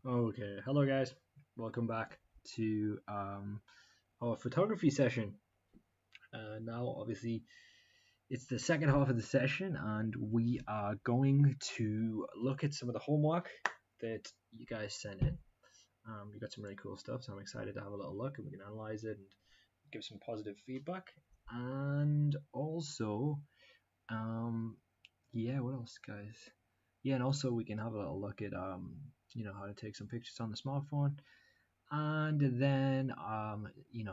Okay, hello guys. Welcome back to our photography session. Now, obviously, it's the second half of the session, and we are going to look at some of the homework that you guys sent in. You got some really cool stuff, so I'm excited to have a little look, and we can analyze it and give some positive feedback. And also, yeah, what else, guys? Yeah, and also we can have a little look at how to take some pictures on the smartphone, and then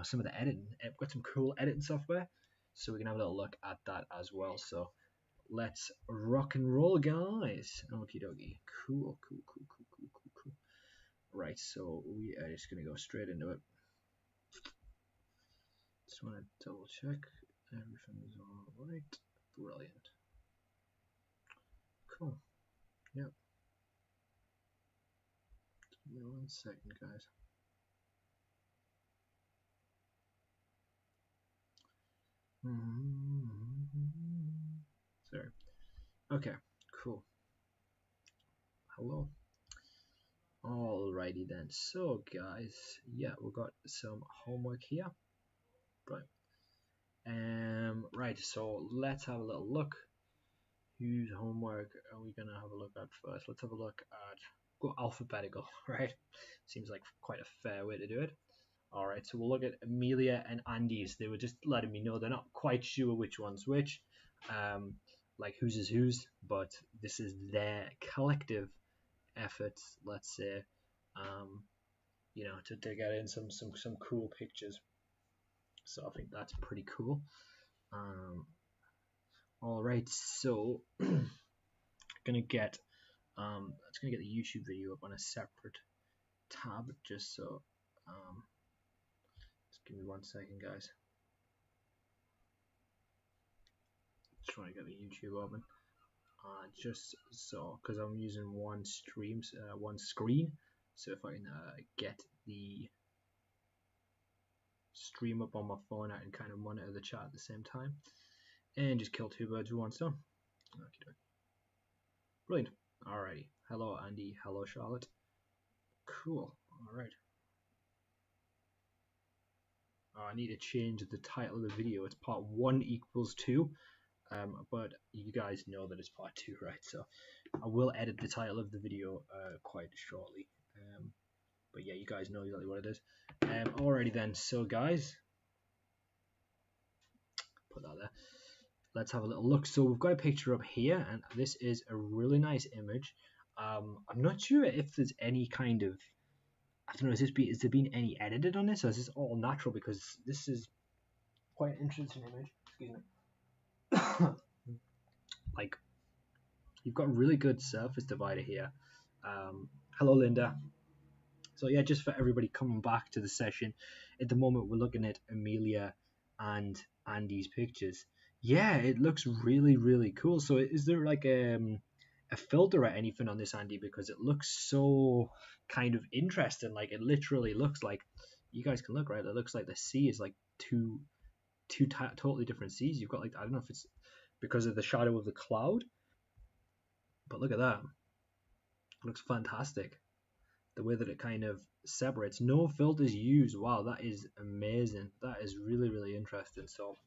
some of the editing. I've got some cool editing software, so we can have a little look at that as well. So let's rock and roll, guys. Okie dokie. Cool. Right, so we are just gonna go straight into it. Just want to double check everything is all right. Brilliant. Cool. Yep. Give me 1 second, guys. Sorry. Okay, cool. Hello. Alrighty then. So guys, yeah, we've got some homework here. Right. Right, so let's have a little look. Whose homework are we gonna have a look at first? Let's have a look at go alphabetical, right? Seems like quite a fair way to do it. Alright, so we'll look at Amelia and Andy's. They were just letting me know they're not quite sure which one's which. Like whose is whose, but this is their collective efforts, let's say, to get in some cool pictures. So I think that's pretty cool. All right, so gonna get it's gonna get the YouTube video up on a separate tab, just so just give me 1 second, guys. Just trying to get the YouTube open. Just so because I'm using one screen, so if I can get the stream up on my phone, I can kind of monitor the chat at the same time and just kill two birds with one stone. Okay, brilliant. Alrighty. Hello Andy, hello Charlotte. Cool. Alright. I need to change the title of the video. It's part 1 equals 2, but you guys know that it's part 2, right? So I will edit the title of the video quite shortly. But yeah, you guys know exactly what it is. Alrighty then. So guys, put that there. Let's have a little look. So we've got a picture up here, and this is a really nice image. I'm not sure if there's any kind of, I don't know, has there been any edited on this, or is this all natural? Because this is quite an interesting image. Excuse me. Like, you've got really good surface divider here. Hello, Linda. So yeah, just for everybody coming back to the session, at the moment we're looking at Amelia and Andy's pictures. Yeah, it looks really, really cool. So is there like a filter or anything on this, Andy? Because it looks so kind of interesting. Like it literally looks like, you guys can look, right? It looks like the sea is like two totally different seas. You've got like, I don't know if it's because of the shadow of the cloud, but look at that. It looks fantastic. The way that it kind of separates, no filters used. Wow, that is amazing. That is really, really interesting. So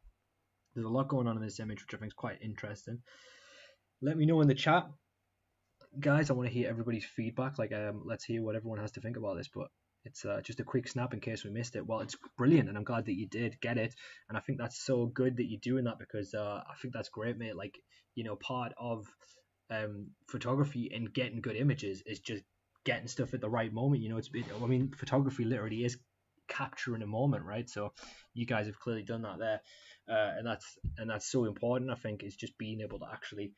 there's a lot going on in this image, which I think is quite interesting. Let me know in the chat, guys. I want to hear everybody's feedback. Like, let's hear what everyone has to think about this. But it's just a quick snap in case we missed it. Well, it's brilliant, and I'm glad that you did get it. And I think that's so good that you're doing that, because I think that's great, mate. Like, part of photography and getting good images is just getting stuff at the right moment. Photography literally is capturing a moment, right? So you guys have clearly done that there, and that's so important. I think is just being able to actually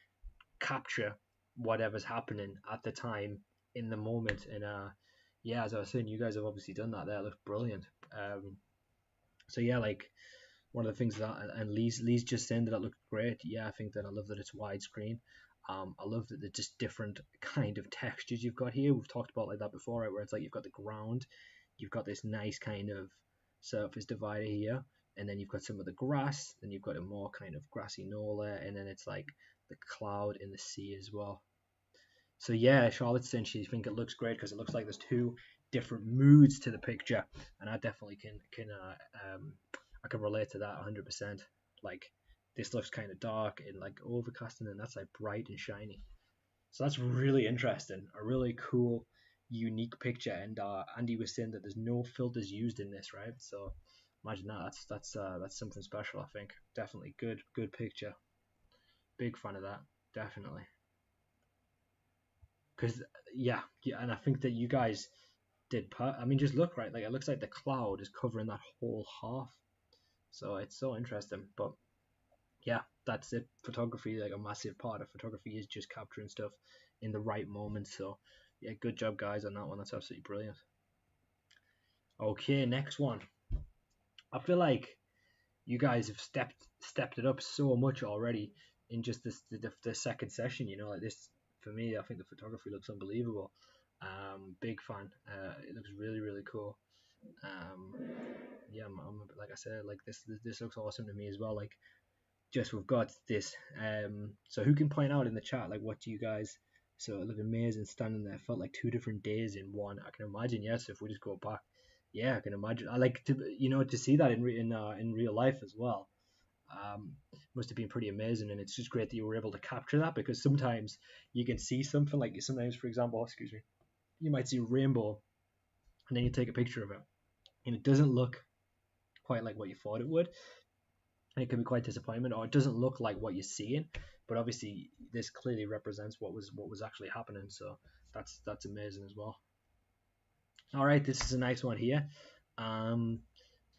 capture whatever's happening at the time in the moment. And yeah, as I was saying, you guys have obviously done that there. It looks brilliant. So yeah, like one of the things that, and Lee's just saying that it looked great. Yeah, I think that I love that it's widescreen. I love that there's just different kind of textures you've got here. We've talked about like that before, right? Where it's like you've got the ground, you've got this nice kind of surface divider here, and then you've got some of the grass, then you've got a more kind of grassy knoll there, and then it's like the cloud in the sea as well. So yeah, Charlotte's saying she think it looks great because it looks like there's two different moods to the picture, and I definitely I can relate to that 100%. Like this looks kind of dark and like overcast, and then that's like bright and shiny. So that's really interesting, a really cool, unique picture. And Andy was saying that there's no filters used in this, right? So imagine that. That's something special. I think definitely good picture. Big fan of that, definitely. Because yeah, and I think that you guys I mean, just look right. Like it looks like the cloud is covering that whole half. So it's so interesting. But yeah, that's it. Photography, like a massive part of photography, is just capturing stuff in the right moment. So yeah, good job, guys, on that one. That's absolutely brilliant. Okay, next one. I feel like you guys have stepped it up so much already in just the second session. You know, like this for me, I think the photography looks unbelievable. Big fan. It looks really cool. Um, yeah, like I said, like this looks awesome to me as well. Like just we've got this. So who can point out in the chat like what do you guys? So it looked amazing standing there. Felt like two different days in one. I can imagine. Yes, if we just go back, yeah, I can imagine. I like to to see that in real life as well. Must have been pretty amazing, and it's just great that you were able to capture that because sometimes you can see something like sometimes, for example, excuse me, you might see a rainbow, and then you take a picture of it, and it doesn't look quite like what you thought it would, and it can be quite disappointment, or it doesn't look like what you're seeing. But obviously, this clearly represents what was actually happening. So that's amazing as well. All right, this is a nice one here. Um,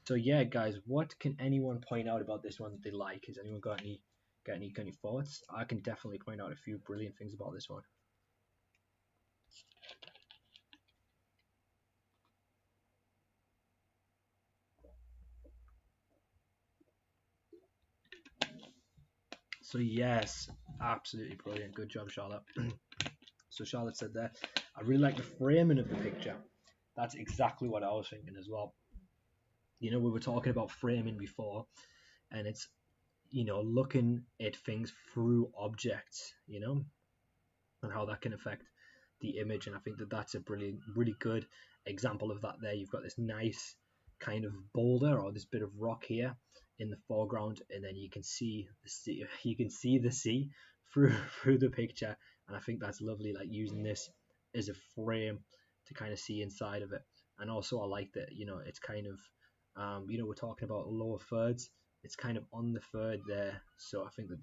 so yeah, guys, what can anyone point out about this one that they like? Has anyone got any thoughts? I can definitely point out a few brilliant things about this one. So yes, absolutely brilliant. Good job, Charlotte. So Charlotte said that I really like the framing of the picture. That's exactly what I was thinking as well. We were talking about framing before, and it's looking at things through objects, and how that can affect the image. And I think that that's a brilliant, really good example of that. There, you've got this nice kind of boulder or this bit of rock here in the foreground, and then you can see the sea. You can see the sea through through the picture, and I think that's lovely. Like using this as a frame to kind of see inside of it. And also, I like that it's kind of we're talking about lower thirds. It's kind of on the third there, so I think that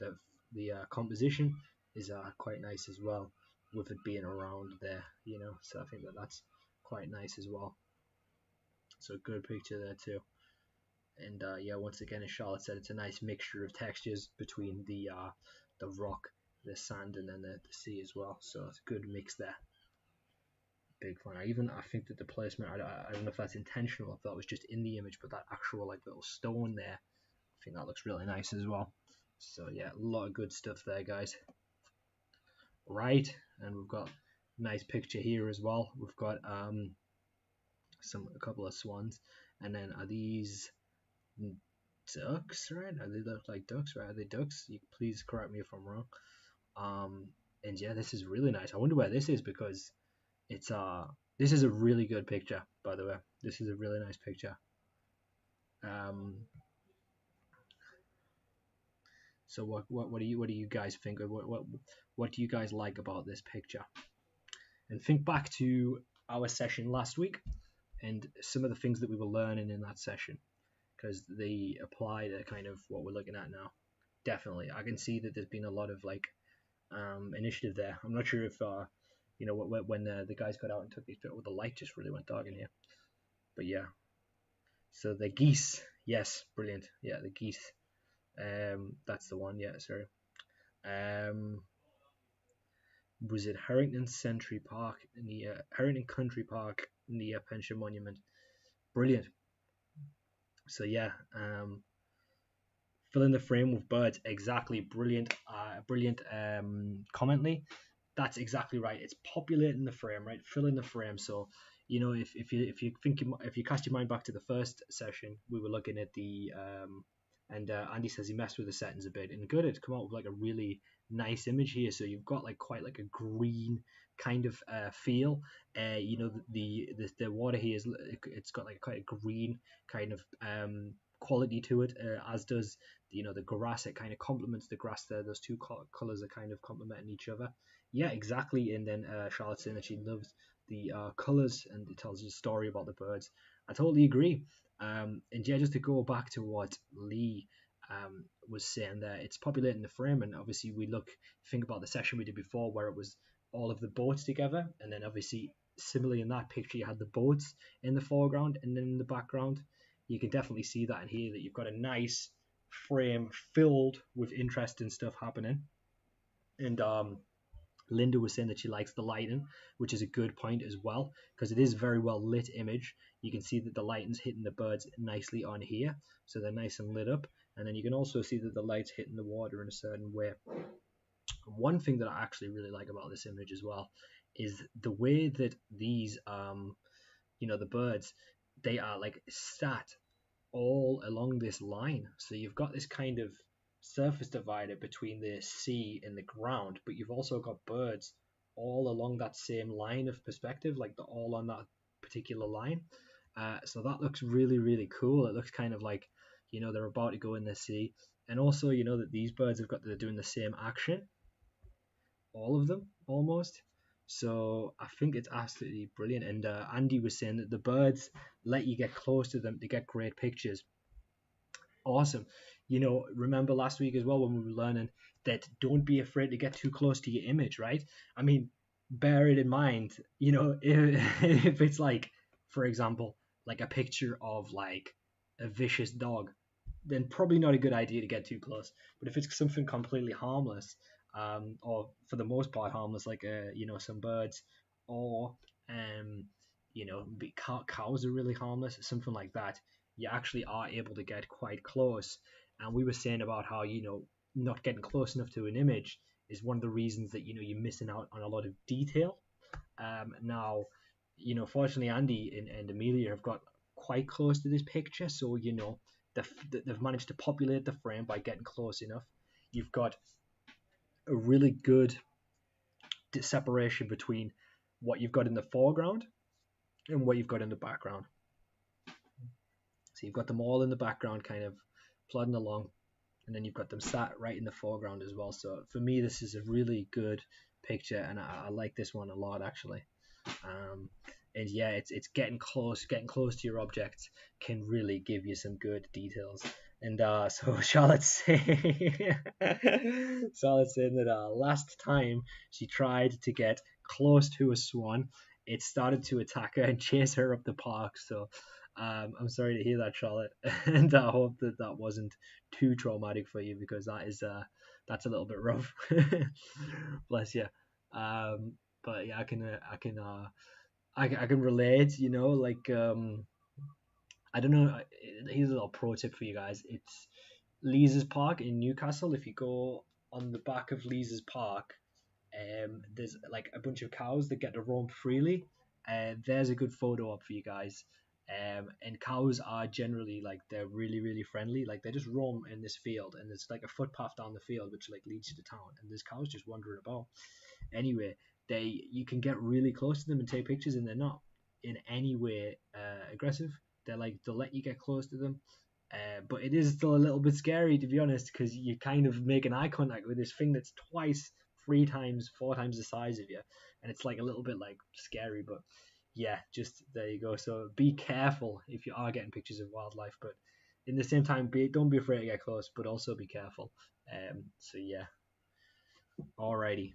the composition is quite nice as well with it being around there, so I think that that's quite nice as well. So good picture there too. And yeah, once again, as Charlotte said, it's a nice mixture of textures between the rock, the sand, and then the sea as well. So it's a good mix there. Big fan. I think that the placement, I don't know if that's intentional, if that was just in the image, but that actual like little stone there, I think that looks really nice as well. So yeah, a lot of good stuff there, guys. Right, and we've got a nice picture here as well. We've got a couple of swans, and then are these ducks, right? Are they look like ducks, right? Are they ducks? Please correct me if I'm wrong. And yeah, this is really nice. I wonder where this is because it's this is a really good picture, by the way. This is a really nice picture. So what do you guys think? What do you guys like about this picture? And think back to our session last week and some of the things that we were learning in that session, because they apply to kind of what we're looking at now. Definitely, I can see that there's been a lot of like initiative there. I'm not sure if when the guys got out and took these pictures, the light just really went dark in here. But yeah, so the geese, yes, brilliant. Yeah, the geese. That's the one. Yeah, sorry. Was it Harrington Century Park near Harrington Country Park near Pension Monument? Brilliant. So yeah, fill in the frame with birds. Exactly, brilliant, brilliant. Commently, that's exactly right. It's populating the frame, right? Fill in the frame. So if you cast your mind back to the first session, we were looking at the and Andy says he messed with the settings a bit and good. It's come out with like a really nice image here. So you've got like quite like a green kind of feel. You know, the water here is, it's got like quite a green kind of quality to it, as does, you know, the grass. It kind of complements the grass there. Those two colors are kind of complementing each other. Yeah, exactly. And then Charlotte's saying that she loves the colors, and it tells you a story about the birds. I totally agree. And yeah, just to go back to what Lee was saying there, it's populating the frame, and obviously we think about the session we did before where it was all of the boats together, and then obviously similarly in that picture you had the boats in the foreground, and then in the background you can definitely see that in here, that you've got a nice frame filled with interesting stuff happening. And Linda was saying that she likes the lighting, which is a good point as well, because it is a very well lit image. You can see that the lighting's hitting the birds nicely on here, so they're nice and lit up. And then you can also see that the light's hitting the water in a certain way. One thing that I actually really like about this image as well is the way that these, the birds, they are like sat all along this line. So you've got this kind of surface divider between the sea and the ground, but you've also got birds all along that same line of perspective, like they're all on that particular line. So that looks really, really cool. It looks kind of like, they're about to go in the sea. And also, that these birds they're doing the same action, all of them almost. So I think it's absolutely brilliant. And Andy was saying that the birds let you get close to them to get great pictures. Awesome. Remember last week as well when we were learning that don't be afraid to get too close to your image, right? I mean, bear it in mind, if it's like, for example, like a picture of like a vicious dog, then probably not a good idea to get too close. But if it's something completely harmless, or for the most part harmless, like some birds, or cows are really harmless, something like that, you actually are able to get quite close. And we were saying about how not getting close enough to an image is one of the reasons that you're missing out on a lot of detail. Now, fortunately, Andy and Amelia have got quite close to this picture, so they've managed to populate the frame by getting close enough. You've got a really good separation between what you've got in the foreground and what you've got in the background. So you've got them all in the background, kind of plodding along, and then you've got them sat right in the foreground as well. So for me, this is a really good picture, and I like this one a lot actually. And yeah, it's getting close to your objects can really give you some good details. And so Charlotte's saying, that last time she tried to get close to a swan, it started to attack her and chase her up the park. So I'm sorry to hear that, Charlotte, and I hope that wasn't too traumatic for you, because that's a little bit rough. Bless you. But yeah, I can relate. I don't know. Here's a little pro tip for you guys. It's Lees's Park in Newcastle. If you go on the back of Lees's Park, there's like a bunch of cows that get to roam freely. There's a good photo up for you guys. And cows are generally like, they're really, really friendly. Like they just roam in this field, and there's like a footpath down the field which like leads you to town, and there's cows just wandering about. Anyway, you can get really close to them and take pictures, and they're not in any way aggressive. They'll let you get close to them. But it is still a little bit scary, to be honest, because you kind of making eye contact with this thing that's twice, 3 times, 4 times the size of you, and it's like a little bit like scary. But yeah, just there you go. So be careful if you are getting pictures of wildlife, but in the same time, don't be afraid to get close, but also be careful. So yeah, alrighty,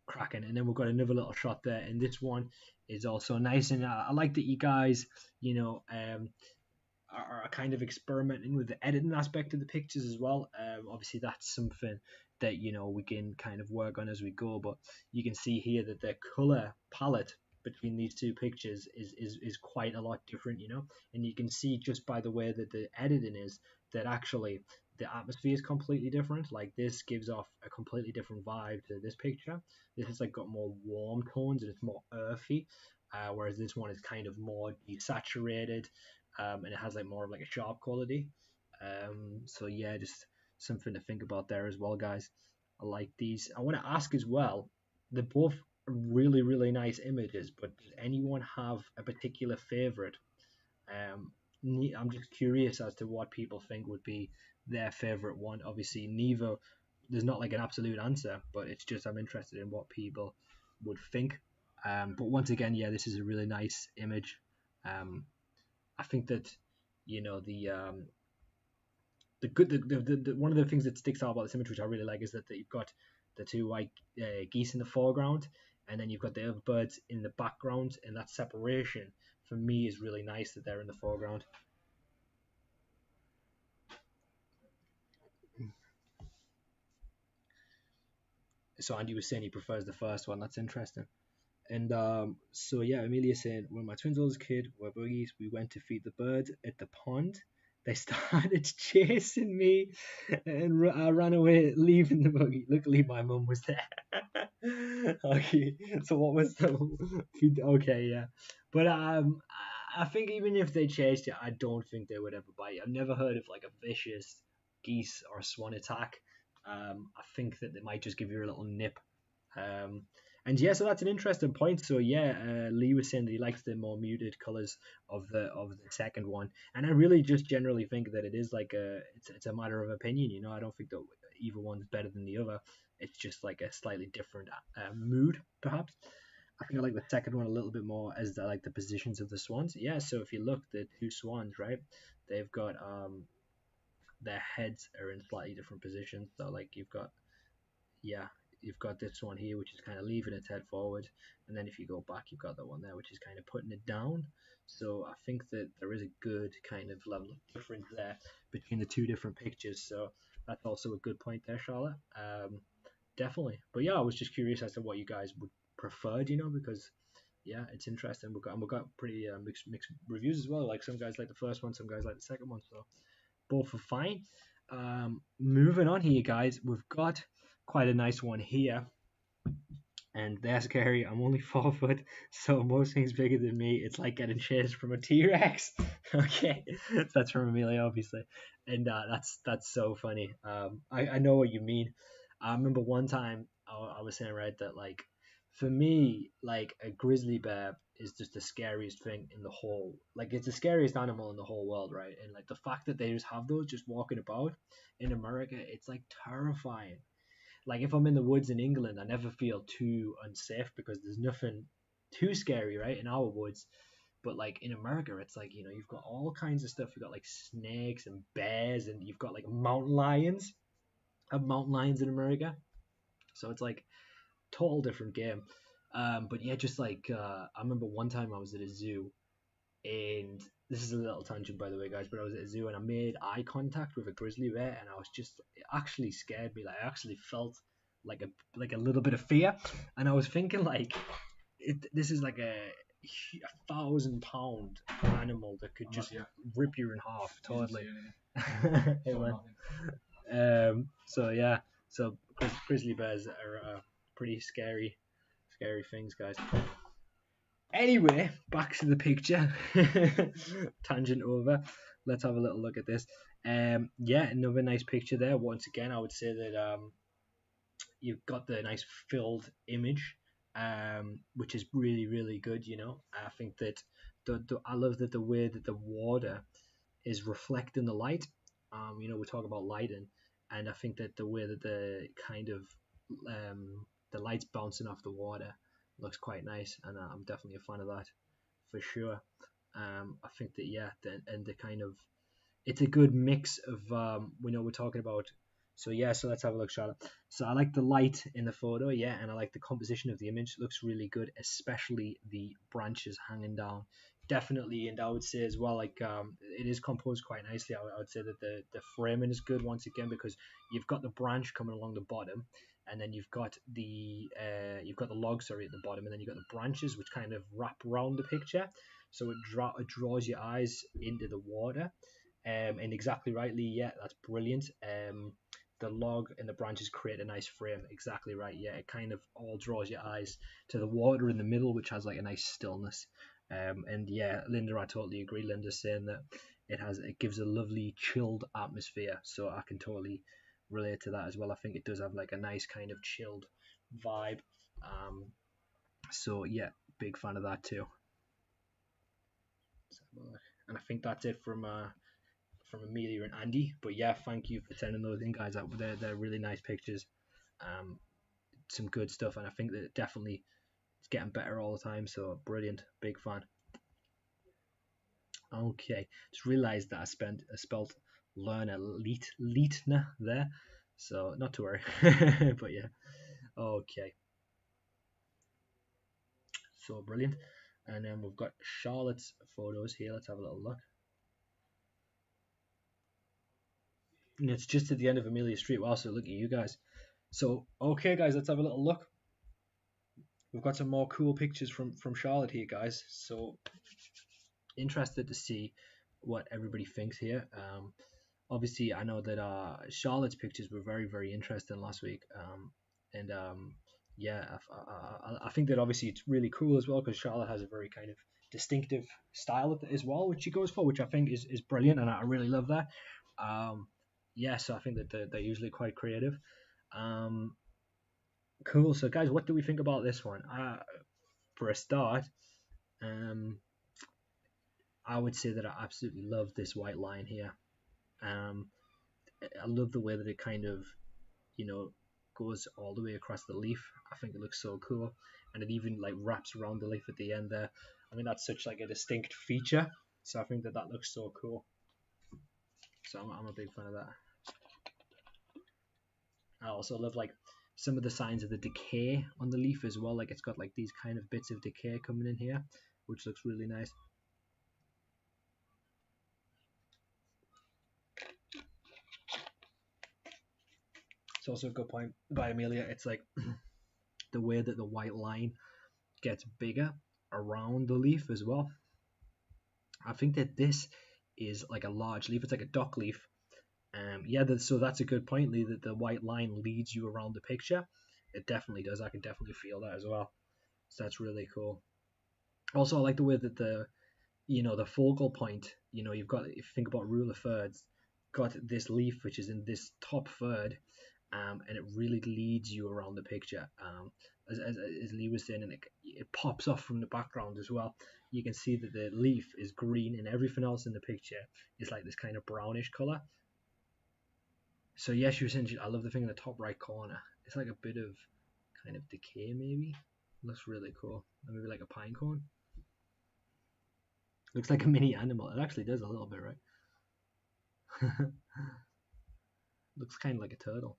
cracking. And then we've got another little shot there, and this one is also nice. And I like that you guys, are kind of experimenting with the editing aspect of the pictures as well. Obviously, that's something that we can kind of work on as we go. But you can see here that the color palette between these two pictures is quite a lot different, and you can see just by the way that the editing is that actually the atmosphere is completely different. Like this gives off a completely different vibe to this picture. This has like got more warm tones and it's more earthy, whereas this one is kind of more desaturated, and it has like more of like a sharp quality. So yeah, just something to think about there as well, guys. I like these. I want to ask as well. They're both really, really nice images, but does anyone have a particular favorite? Um, I'm just curious as to what people think would be their favorite one. Obviously, neither. There's not like an absolute answer, but it's just I'm interested in what people would think. But once again, yeah, this is a really nice image. Um, I think that the good the one of the things that sticks out about this image, which I really like, is that you've got the two white geese in the foreground, and then you've got the other birds in the background, and that separation for me is really nice that they're in the foreground. So Andy was saying he prefers the first one. That's interesting. And so yeah, Amelia saying, when my twins was a kid were boogies, we went to feed the birds at the pond. They started chasing me, and I ran away, leaving the buggy. Luckily, my mum was there. Okay, so what was the? Okay, yeah, but I think even if they chased you, I don't think they would ever bite you. I've never heard of like a vicious geese or swan attack. I think that they might just give you a little nip. Um, and yeah, so that's an interesting point. So yeah, Lee was saying that he likes the more muted colors of the second one, and I really just generally think that it is like it's a matter of opinion. I don't think that either one's better than the other. It's just like a slightly different mood, perhaps. I think I like the second one a little bit more as I like the positions of the swans. Yeah, so if you look, the two swans, right? They've got their heads are in slightly different positions. So like yeah, you've got this one here, which is kind of leaving its head forward, and then if you go back, you've got that one there, which is kind of putting it down. So I think that there is a good kind of level of difference there between the two different pictures. So that's also a good point there, Charlotte. Definitely. But yeah, I was just curious as to what you guys would prefer, because yeah, it's interesting. We've got pretty mixed reviews as well. Like some guys like the first one, some guys like the second one. So both are fine. Moving on here, guys, we've got quite a nice one here. And there's Gary. I'm only 4 foot, so most things bigger than me. It's like getting chased from a T-Rex. Okay, that's from Amelia, obviously, and that's so funny. I know what you mean. I remember one time I was saying, right, that like for me, like a grizzly bear is just the scariest thing in the whole. Like it's the scariest animal in the whole world, right? And like the fact that they just have those just walking about in America, it's like terrifying. Like if I'm in the woods in England, I never feel too unsafe because there's nothing too scary, right, in our woods. But like in America, it's like you've got all kinds of stuff. You've got like snakes and bears, and you've got like mountain lions. Have mountain lions in America, so it's like total different game. But yeah, just like I remember one time I was at a zoo, and this is a little tangent by the way, guys, but I was at a zoo and I made eye contact with a grizzly bear, and I was just it actually scared me. Like I actually felt like a little bit of fear, and I was thinking like this is like a 1,000 pound animal that could just rip you in half totally. So yeah, so grizzly bears are pretty scary things, guys. Anyway, back to the picture. Tangent over. Let's have a little look at this. Yeah, another nice picture there. Once again, I would say that you've got the nice filled image, which is really, really good. I think that I love that the way that the water is reflecting the light. We talk about lighting, and I think that the way that the kind of the light's bouncing off the water looks quite nice, and I'm definitely a fan of that for sure. I think that yeah, and the kind of it's a good mix of we know we're talking about. So yeah, so let's have a look, Charlotte. So I like the light in the photo, yeah, and I like the composition of the image. It looks really good, especially the branches hanging down. Definitely, and I would say as well, like it is composed quite nicely. I would say that the framing is good once again because you've got the branch coming along the bottom, and then you've got the log, sorry, at the bottom, and then you've got the branches which kind of wrap around the picture, so it draws your eyes into the water. And exactly rightly, yeah, that's brilliant. The log and the branches create a nice frame. Exactly right. Yeah, it kind of all draws your eyes to the water in the middle, which has like a nice stillness. And yeah, Linda, I totally agree. Linda's saying that it gives a lovely chilled atmosphere. So I can totally relate to that as well. I think it does have like a nice kind of chilled vibe. So yeah, big fan of that too. And I think that's it from Amelia and Andy. But yeah, thank you for sending those in, guys. They're really nice pictures. Um, some good stuff, and I think that definitely it's getting better all the time. So brilliant, big fan. Okay, just realised that I spelled learner Leitner there, so not to worry. But yeah, okay, so brilliant. And then we've got Charlotte's photos here. Let's have a little look. And it's just at the end of Amelia Street. Wow, so look at you guys. So okay, guys, let's have a little look. We've got some more cool pictures from Charlotte here, guys. So interested to see what everybody thinks here. Obviously, I know that Charlotte's pictures were very, very interesting last week. And yeah, I think that obviously it's really cool as well because Charlotte has a very kind of distinctive style as well, which she goes for, which I think is brilliant, and I really love that. Yeah, so I think that they're usually quite creative. Cool. So, guys, what do we think about this one? For a start, I would say that I absolutely love this white line here. I love the way that it kind of, goes all the way across the leaf. I think it looks so cool, and it even like wraps around the leaf at the end there. I mean, that's such like a distinct feature. So I think that looks so cool. So I'm a big fan of that. I also love like some of the signs of the decay on the leaf as well. Like it's got like these kind of bits of decay coming in here, which looks really nice. It's also a good point by Amelia. It's like the way that the white line gets bigger around the leaf as well. I think that this is like a large leaf. It's like a dock leaf. Yeah, so that's a good point, Lee, that the white line leads you around the picture. It definitely does. I can definitely feel that as well. So that's really cool. Also, I like the way that the focal point, you've got, if you think about rule of thirds, got this leaf which is in this top third, and it really leads you around the picture. As Lee was saying, and it pops off from the background as well. You can see that the leaf is green and everything else in the picture is like this kind of brownish color. So yes, you were saying I love the thing in the top right corner. It's like a bit of kind of decay maybe. Looks really cool. Maybe like a pine cone. Looks like a mini animal. It actually does a little bit, right? Looks kind of like a turtle.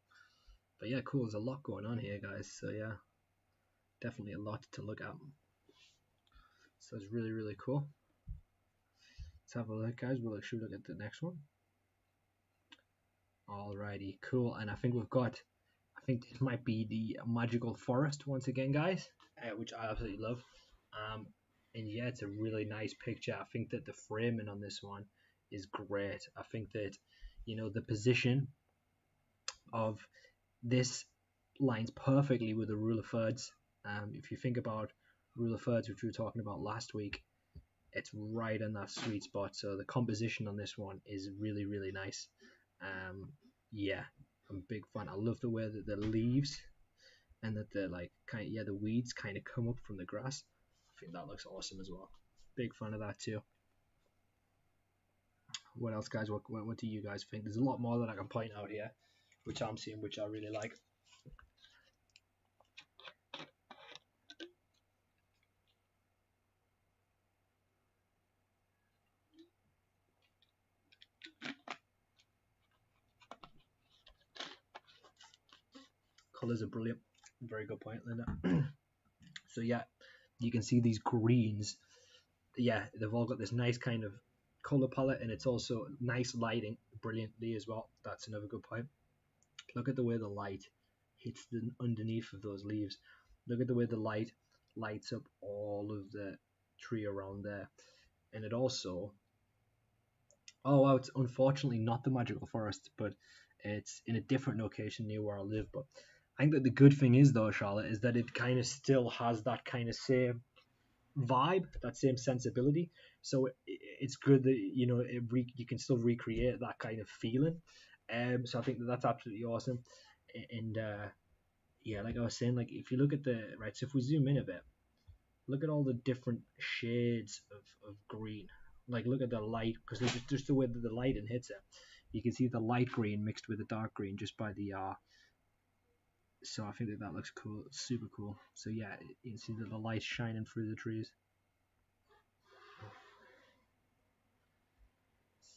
But yeah, cool. There's a lot going on here, guys. So yeah, definitely a lot to look at. So it's really, really cool. Let's have a look, guys. Should we look at the next one? Alrighty, cool. And I think this might be the magical forest once again, guys, which I absolutely love. And yeah, it's a really nice picture. I think that the framing on this one is great. I think that the position of this lines perfectly with the rule of thirds. If you think about rule of thirds, which we were talking about last week, it's right in that sweet spot. So the composition on this one is really, really nice. Yeah, I'm a big fan. I love the way that the leaves and that the the weeds kind of come up from the grass. I think that looks awesome as well. Big fan of that too. What else, guys? What do you guys think? There's a lot more that I can point out here, which I'm seeing, which I really like. Colors are brilliant. Very good point, Linda. So yeah, you can see these greens. Yeah, they've all got this nice kind of color palette, and it's also nice lighting brilliantly as well. That's another good point. Look at the way the light hits the underneath of those leaves. Look at the way the light lights up all of the tree around there. And it also, oh wow, it's unfortunately not the magical forest, but it's in a different location near where I live. But I think that the good thing is though, Charlotte, is that it kind of still has that kind of same vibe, that same sensibility. So it's good that you can still recreate that kind of feeling. So I think that's absolutely awesome. And yeah, like I was saying, like if you look at the right, so if we zoom in a bit, look at all the different shades of green. Like look at the light, because there's just the way that the light hits it. You can see the light green mixed with the dark green just by the so I think that looks cool, super cool. So yeah, you can see that the light's shining through the trees.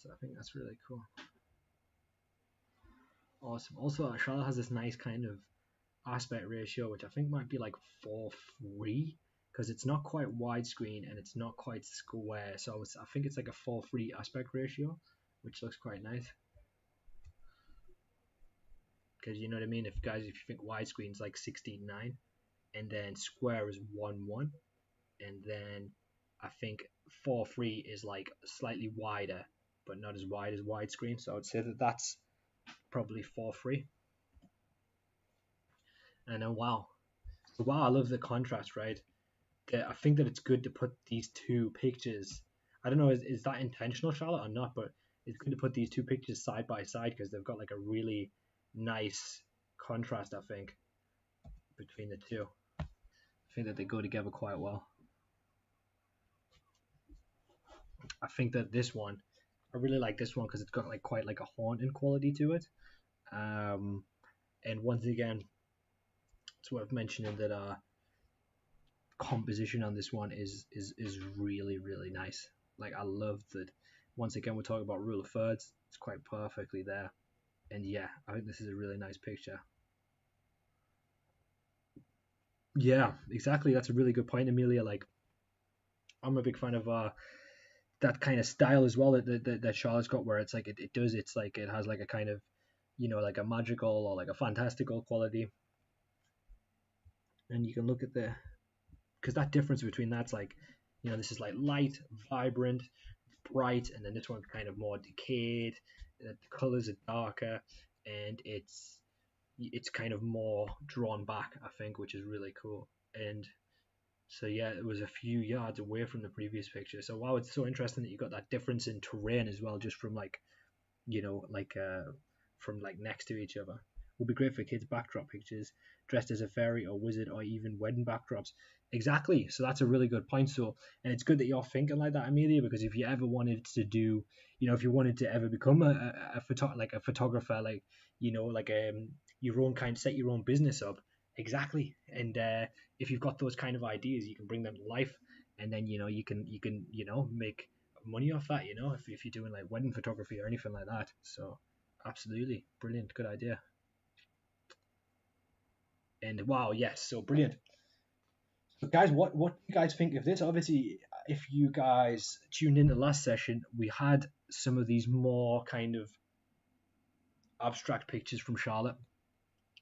So I think that's really cool. Awesome. Also, Charlotte has this nice kind of aspect ratio, which I think might be like 4:3, because it's not quite widescreen and it's not quite square. So I think it's like a 4:3 aspect ratio, which looks quite nice. Because you know what I mean. If guys, if you think widescreen is like 16:9, and then square is 1:1, and then I think 4:3 is like slightly wider, but not as wide as widescreen. So I would say that that's probably 4:3. And then wow, so wow, I love the contrast, right? I think that it's good to put these two pictures. I don't know, is that intentional, Charlotte, or not? But it's good to put these two pictures side by side because they've got like a really nice contrast, I think, between the two. I think that they go together quite well. I think that this one, I really like this one because it's got like quite like a haunting quality to it. And once again, it's worth mentioning that composition on this one is really nice. Like I love that. Once again, we're talking about rule of thirds. It's quite perfectly there. And yeah, I think this is a really nice picture. Yeah, exactly. That's a really good point, Amelia. Like I'm a big fan of that kind of style as well that Charlotte's got, where it's like it does. It's like it has like a kind of like a magical or like a fantastical quality. And you can look at because that difference between that's like, this is like light, vibrant, bright, and then this one's kind of more decayed. The colors are darker, and it's kind of more drawn back, I think, which is really cool. And so yeah, it was a few yards away from the previous picture. So wow, it's so interesting that you got that difference in terrain as well, just from like like from like next to each other. Would be great for kids' backdrop pictures, dressed as a fairy or wizard, or even wedding backdrops. Exactly. So that's a really good point. So, and it's good that you're thinking like that, Amelia, because if you ever wanted to do, if you wanted to ever become a photographer, like like your own kind, set your own business up. Exactly. And if you've got those kind of ideas, you can bring them to life, and then you can make money off that, if you're doing like wedding photography or anything like that. So absolutely brilliant, good idea. And wow, yes, so brilliant. So guys, what do you guys think of this? Obviously, if you guys tuned in the last session, we had some of these more kind of abstract pictures from Charlotte,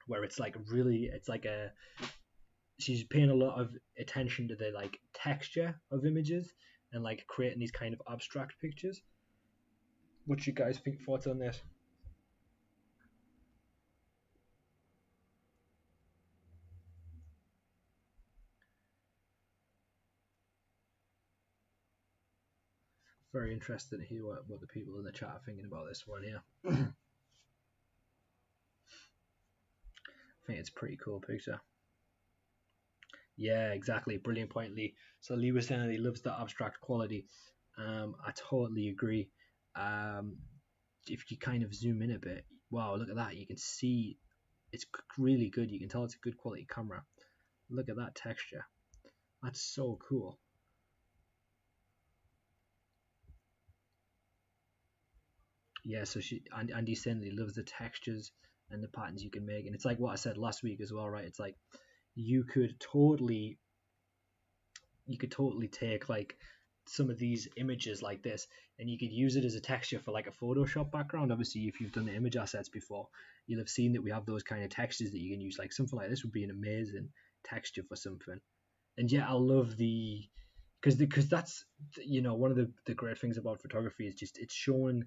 where it's like really, it's like she's paying a lot of attention to the like texture of images and like creating these kind of abstract pictures. What do you guys think, thoughts on this? Very interested to hear what the people in the chat are thinking about this one here. I think it's a pretty cool picture. Yeah, exactly. Brilliant point, Lee. So Lee was saying that he loves the abstract quality. I totally agree. Um, if you kind of zoom in a bit, wow, look at that. You can see it's really good. You can tell it's a good quality camera. Look at that texture. That's so cool. Yeah, so Andy's saying that he loves the textures and the patterns you can make. And it's like what I said last week as well, right? It's like you could totally take like some of these images like this and you could use it as a texture for like a Photoshop background. Obviously, if you've done the image assets before, you'll have seen that we have those kind of textures that you can use. Like something like this would be an amazing texture for something. And yeah, I love because that's one of the great things about photography is just it's showing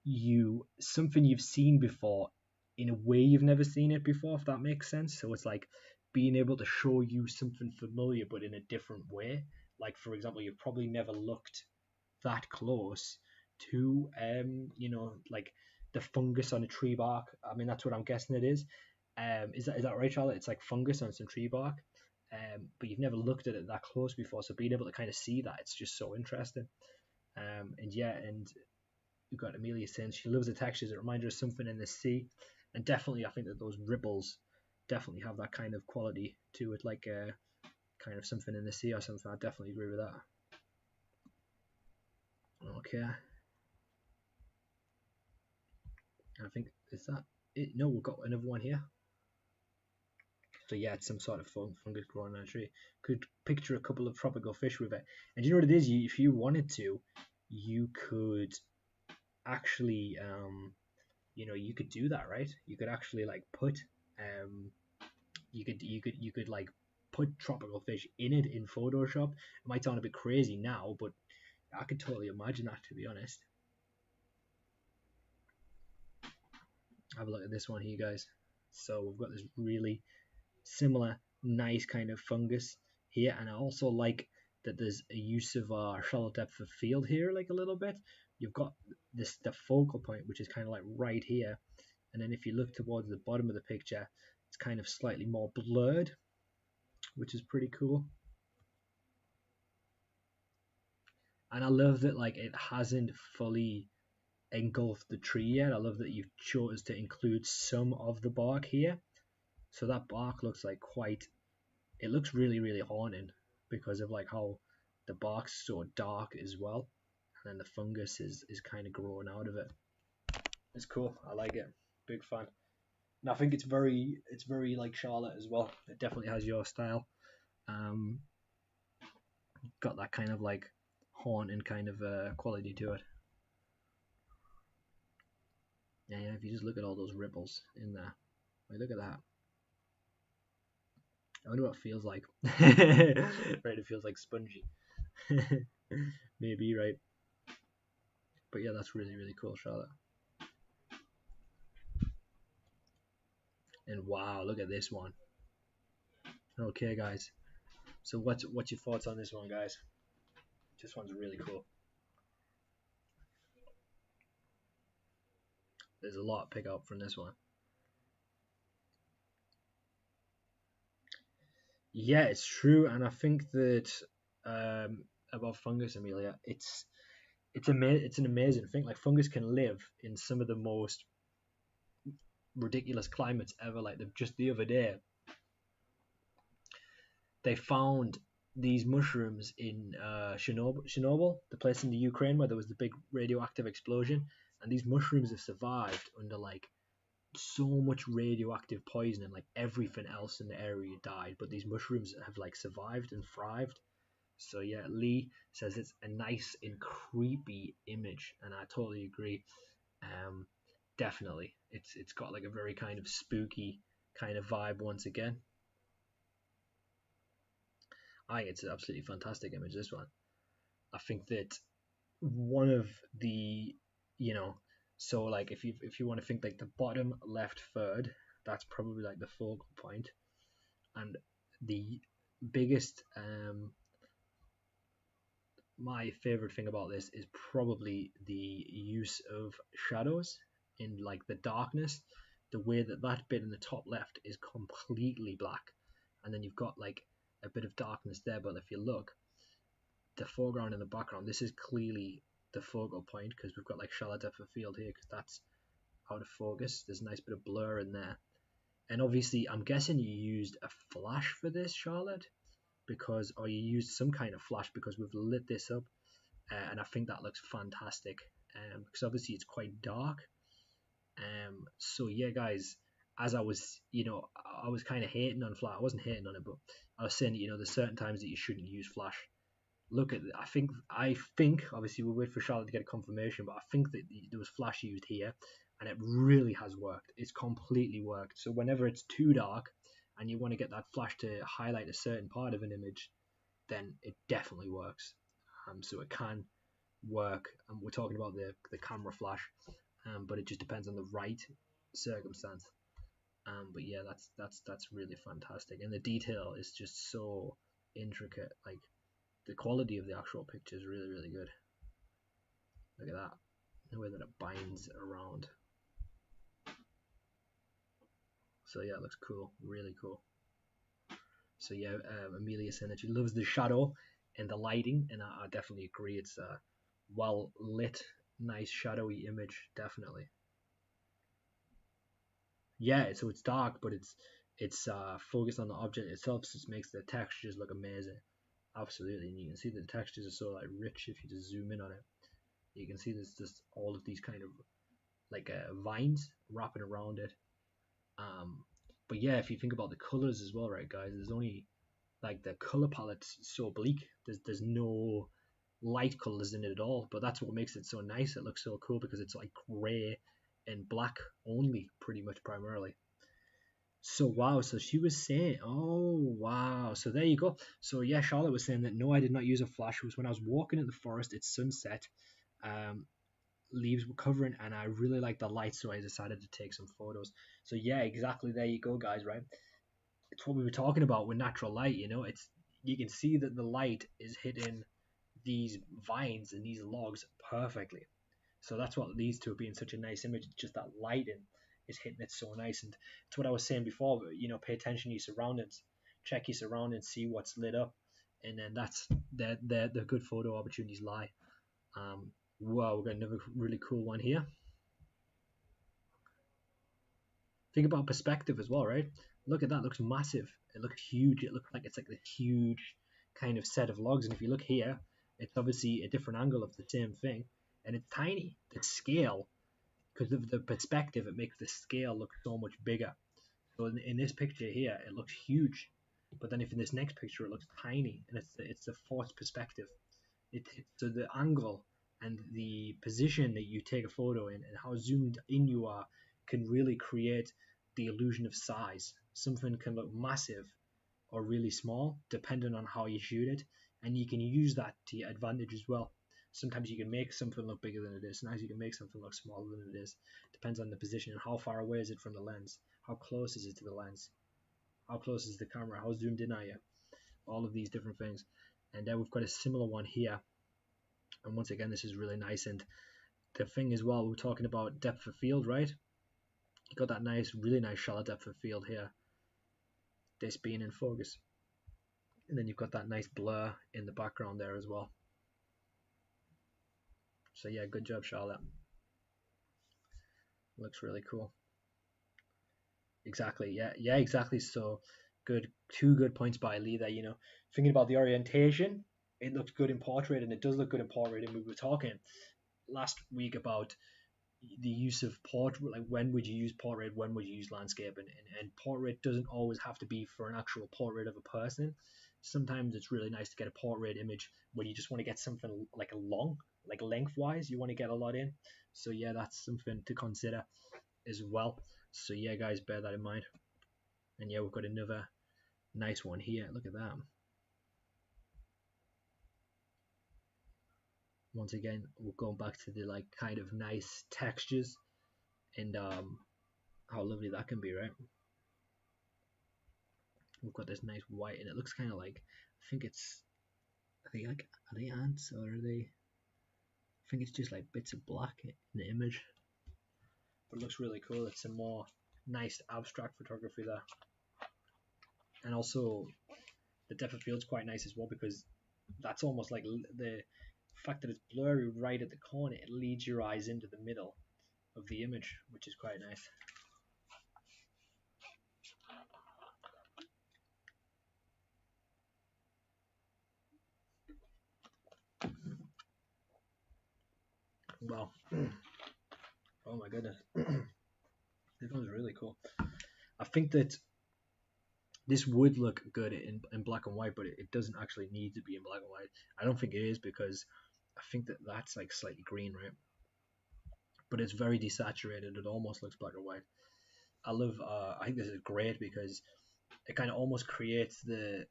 you something you've seen before in a way you've never seen it before, if that makes sense. So it's like being able to show you something familiar but in a different way. Like for example, you've probably never looked that close to like the fungus on a tree bark. I mean, that's what I'm guessing it is. Is that right, Charlotte? It's like fungus on some tree bark. But you've never looked at it that close before, so being able to kind of see that, it's just so interesting. And yeah, and you've got Amelia saying she loves the textures. It reminds her of something in the sea, and definitely I think that those ripples definitely have that kind of quality to it, like kind of something in the sea or something. I definitely agree with that. Okay, I think is that it. No, we've got another one here. So yeah, it's some sort of fungus growing on a tree. Could picture a couple of tropical fish with it. And you know what it is? If you wanted to, you could actually, you could do that, right? You could actually like put, you could like put tropical fish in it in Photoshop. It might sound a bit crazy now, but I could totally imagine that, to be honest. Have a look at this one here, guys. So we've got this really similar, nice kind of fungus here, and I also like that there's a use of our shallow depth of field here, like a little bit. You've got the focal point, which is kind of like right here, and then if you look towards the bottom of the picture, it's kind of slightly more blurred, which is pretty cool. And I love that like it hasn't fully engulfed the tree yet. I love that you've chose to include some of the bark here, so that bark looks like it looks really, really haunting because of like how the bark's so dark as well, and then the fungus is kind of growing out of it. It's cool. I like it. Big fan. And I think it's very like Charlotte as well. It definitely has your style. Um, got that kind of like haunting kind of quality to it. Yeah, yeah. If you just look at all those ripples in there, like, look at that. I wonder what it feels like. Right, it feels like spongy. Maybe, right? But yeah, that's really, really cool, Charlotte. And wow, look at this one. Okay, guys. So what's your thoughts on this one, guys? This one's really cool. There's a lot to pick up from this one. Yeah, it's true, and I think that about fungus, Amelia, it's an amazing thing. Like fungus can live in some of the most ridiculous climates ever. Like just the other day, they found these mushrooms in Chernobyl, the place in the Ukraine where there was the big radioactive explosion, and these mushrooms have survived under like so much radioactive poisoning, like everything else in the area died, but these mushrooms have like survived and thrived. So yeah, Lee says it's a nice and creepy image, and I totally agree. Um, Definitely, it's got like a very kind of spooky kind of vibe once again. I think it's an absolutely fantastic image. This one, I think that one of the, you know, so like if you want to think like the bottom left third, that's probably like the focal point, and the biggest my favorite thing about this is probably the use of shadows in like the darkness. The way that that bit in the top left is completely black, and then you've got like a bit of darkness there, but if you look, the foreground and the background, this is clearly the focal point because we've got like shallow depth of field here because that's out of focus. There's a nice bit of blur in there, and obviously I'm guessing you used a flash for this, Charlotte, or you used some kind of flash because we've lit this up, and I think that looks fantastic because obviously it's quite dark. So yeah, guys, as I was kind of hating on flash. I wasn't hating on it, but I was saying, there's certain times that you shouldn't use flash. Look at, I think obviously we'll wait for Charlotte to get a confirmation, but I think that there was flash used here, and it really has worked. It's completely worked. So whenever it's too dark and you want to get that flash to highlight a certain part of an image, then it definitely works. So it can work, and we're talking about the camera flash, but it just depends on the right circumstance. But yeah, that's really fantastic, and the detail is just so intricate. Like the quality of the actual picture is really, really good. Look at that, the way that it binds around. So yeah, it looks cool, really cool. So yeah, Amelia saying that she loves the shadow and the lighting, and I definitely agree. It's a well lit, nice shadowy image, definitely. Yeah, so it's dark, but it's focused on the object itself, so it makes the textures look amazing. Absolutely, and you can see the textures are so like rich if you just zoom in on it. You can see there's just all of these kind of like vines wrapping around it. Um, but yeah, if you think about the colors as well, right, guys, there's only like the color palette's so bleak. There's no light colors in it at all. But that's what makes it so nice. It looks so cool because it's like gray and black only, pretty much primarily. So wow, so she was saying, oh wow, so there you go. So yeah, Charlotte was saying that no, I did not use a flash. It was when I was walking in the forest. It's sunset. Um, leaves were covering, and I really liked the light, so I decided to take some photos. So yeah, exactly. There you go, guys. Right, it's what we were talking about with natural light. You know, it's you can see that the light is hitting these vines and these logs perfectly. So that's what leads to it being such a nice image. Just that lighting is hitting it so nice, and it's what I was saying before. You know, pay attention to your surroundings, check your surroundings, see what's lit up, and then that's the good photo opportunities lie. Wow, we've got another really cool one here. Think about perspective as well, right? Look at that, it looks massive. It looks huge. It looks like it's like this huge kind of set of logs. And if you look here, it's obviously a different angle of the same thing, and it's tiny. The scale, because of the perspective, it makes the scale look so much bigger. So in this picture here, it looks huge, but then if in this next picture it looks tiny, and it's the forced perspective. So the angle and the position that you take a photo in and how zoomed in you are can really create the illusion of size. Something can look massive or really small depending on how you shoot it, and you can use that to your advantage as well. Sometimes you can make something look bigger than it is. Sometimes you can make something look smaller than it is. Depends on the position and how far away is it from the lens. How close is it to the lens? How close is the camera? How zoomed in are you? All of these different things. And then we've got a similar one here. And once again, this is really nice. And the thing as well, we're talking about depth of field, right? You got that nice, really nice shallow depth of field here. This being in focus. And then you've got that nice blur in the background there as well. So yeah, good job, Charlotte. Looks really cool. Exactly. Yeah, exactly. So good. Two good points by Lee there. You know, thinking about the orientation, it looks good in portrait, and it does look good in portrait. And we were talking last week about the use of portrait, like when would you use portrait, when would you use landscape, and portrait doesn't always have to be for an actual portrait of a person. Sometimes it's really nice to get a portrait image when you just want to get something like a long, like lengthwise, you want to get a lot in. So yeah, that's something to consider as well. So yeah, guys, bear that in mind. And yeah, we've got another nice one here. Look at that. Once again, we're going back to the like kind of nice textures and how lovely that can be, right? We've got this nice white, and it looks kind of like I think it's I think like are they ants or are they? I think it's just like bits of black in the image, but it looks really cool. It's a more nice abstract photography there, and also the depth of field's quite nice as well because that's almost like the fact that it's blurry right at the corner. It leads your eyes into the middle of the image, which is quite nice. Wow. Oh my goodness. This one's really cool. I think that this would look good in black and white, but it doesn't actually need to be in black and white. I don't think it is because I think that that's like slightly green, right? But it's very desaturated. It almost looks black and white. I love. I think this is great because it kind of almost creates the.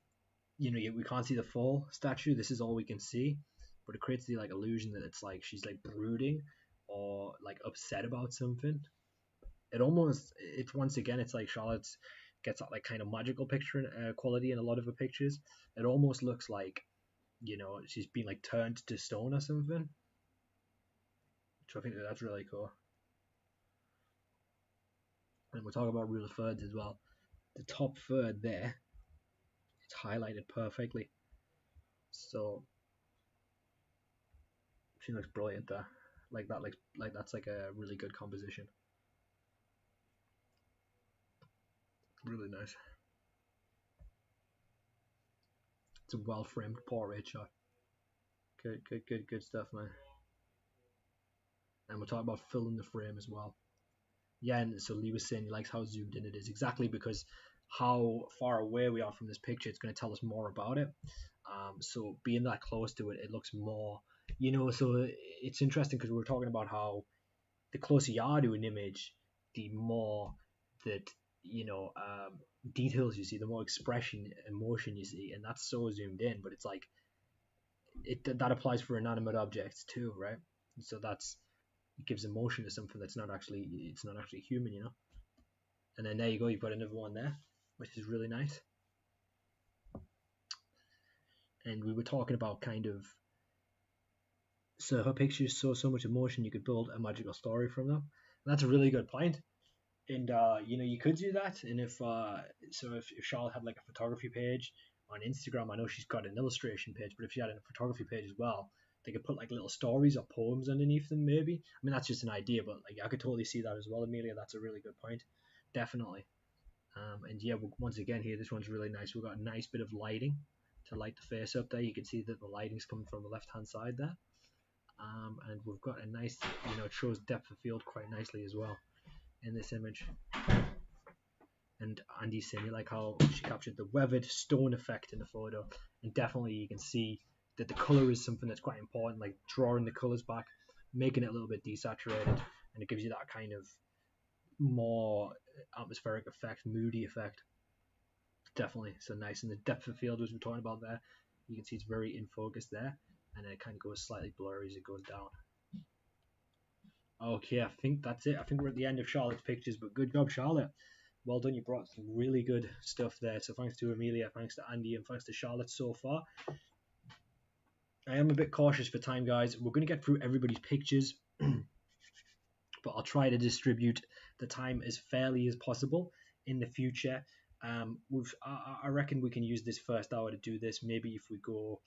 We can't see the full statue. This is all we can see, but it creates the like illusion that it's like she's like brooding or like upset about something. It's once again it's like Charlotte's gets that like kind of magical picture quality in a lot of her pictures. It almost looks like she's been like turned to stone or something. So I think that's really cool. And we'll talk about rule of thirds as well. The top third there, it's highlighted perfectly. So she looks brilliant there. Like that, like that's like a really good composition. Really nice. It's a well framed portrait shot. Good stuff, man. And we'll talk about filling the frame as well. Yeah, and so Lee was saying he likes how zoomed in it is, exactly because how far away we are from this picture, it's going to tell us more about it. So being that close to it, it looks more, so it's interesting because we were talking about how the closer you are to an image, the more that, details you see, the more expression, emotion you see, and that's so zoomed in, but it's like, that applies for inanimate objects too, right? So it gives emotion to something that's not actually human, And then there you go, you've got another one there, which is really nice. And we were talking about kind of, so her pictures show so much emotion, you could build a magical story from them. And that's a really good point. And you could do that. And if Charlotte had like a photography page on Instagram, I know she's got an illustration page, but if she had a photography page as well, they could put like little stories or poems underneath them, maybe. I mean, that's just an idea, but like I could totally see that as well, Amelia. That's a really good point, definitely. And yeah, once again here, this one's really nice. We've got a nice bit of lighting to light the face up there. You can see that the lighting's coming from the left hand side there. And we've got a nice, it shows depth of field quite nicely as well in this image. And Andy's saying, like how she captured the weathered stone effect in the photo, and definitely you can see that the color is something that's quite important, like drawing the colors back, making it a little bit desaturated, and it gives you that kind of more atmospheric effect, moody effect. Definitely so nice. And the depth of field, as we're talking about there, you can see it's very in focus there, and it kind of goes slightly blurry as it goes down. Okay, I think that's it. I think we're at the end of Charlotte's pictures, but good job, Charlotte. Well done. You brought some really good stuff there. So thanks to Amelia, thanks to Andy, and thanks to Charlotte so far. I am a bit cautious for time, guys. We're going to get through everybody's pictures, but I'll try to distribute the time as fairly as possible in the future. I reckon we can use this first hour to do this. Maybe if we go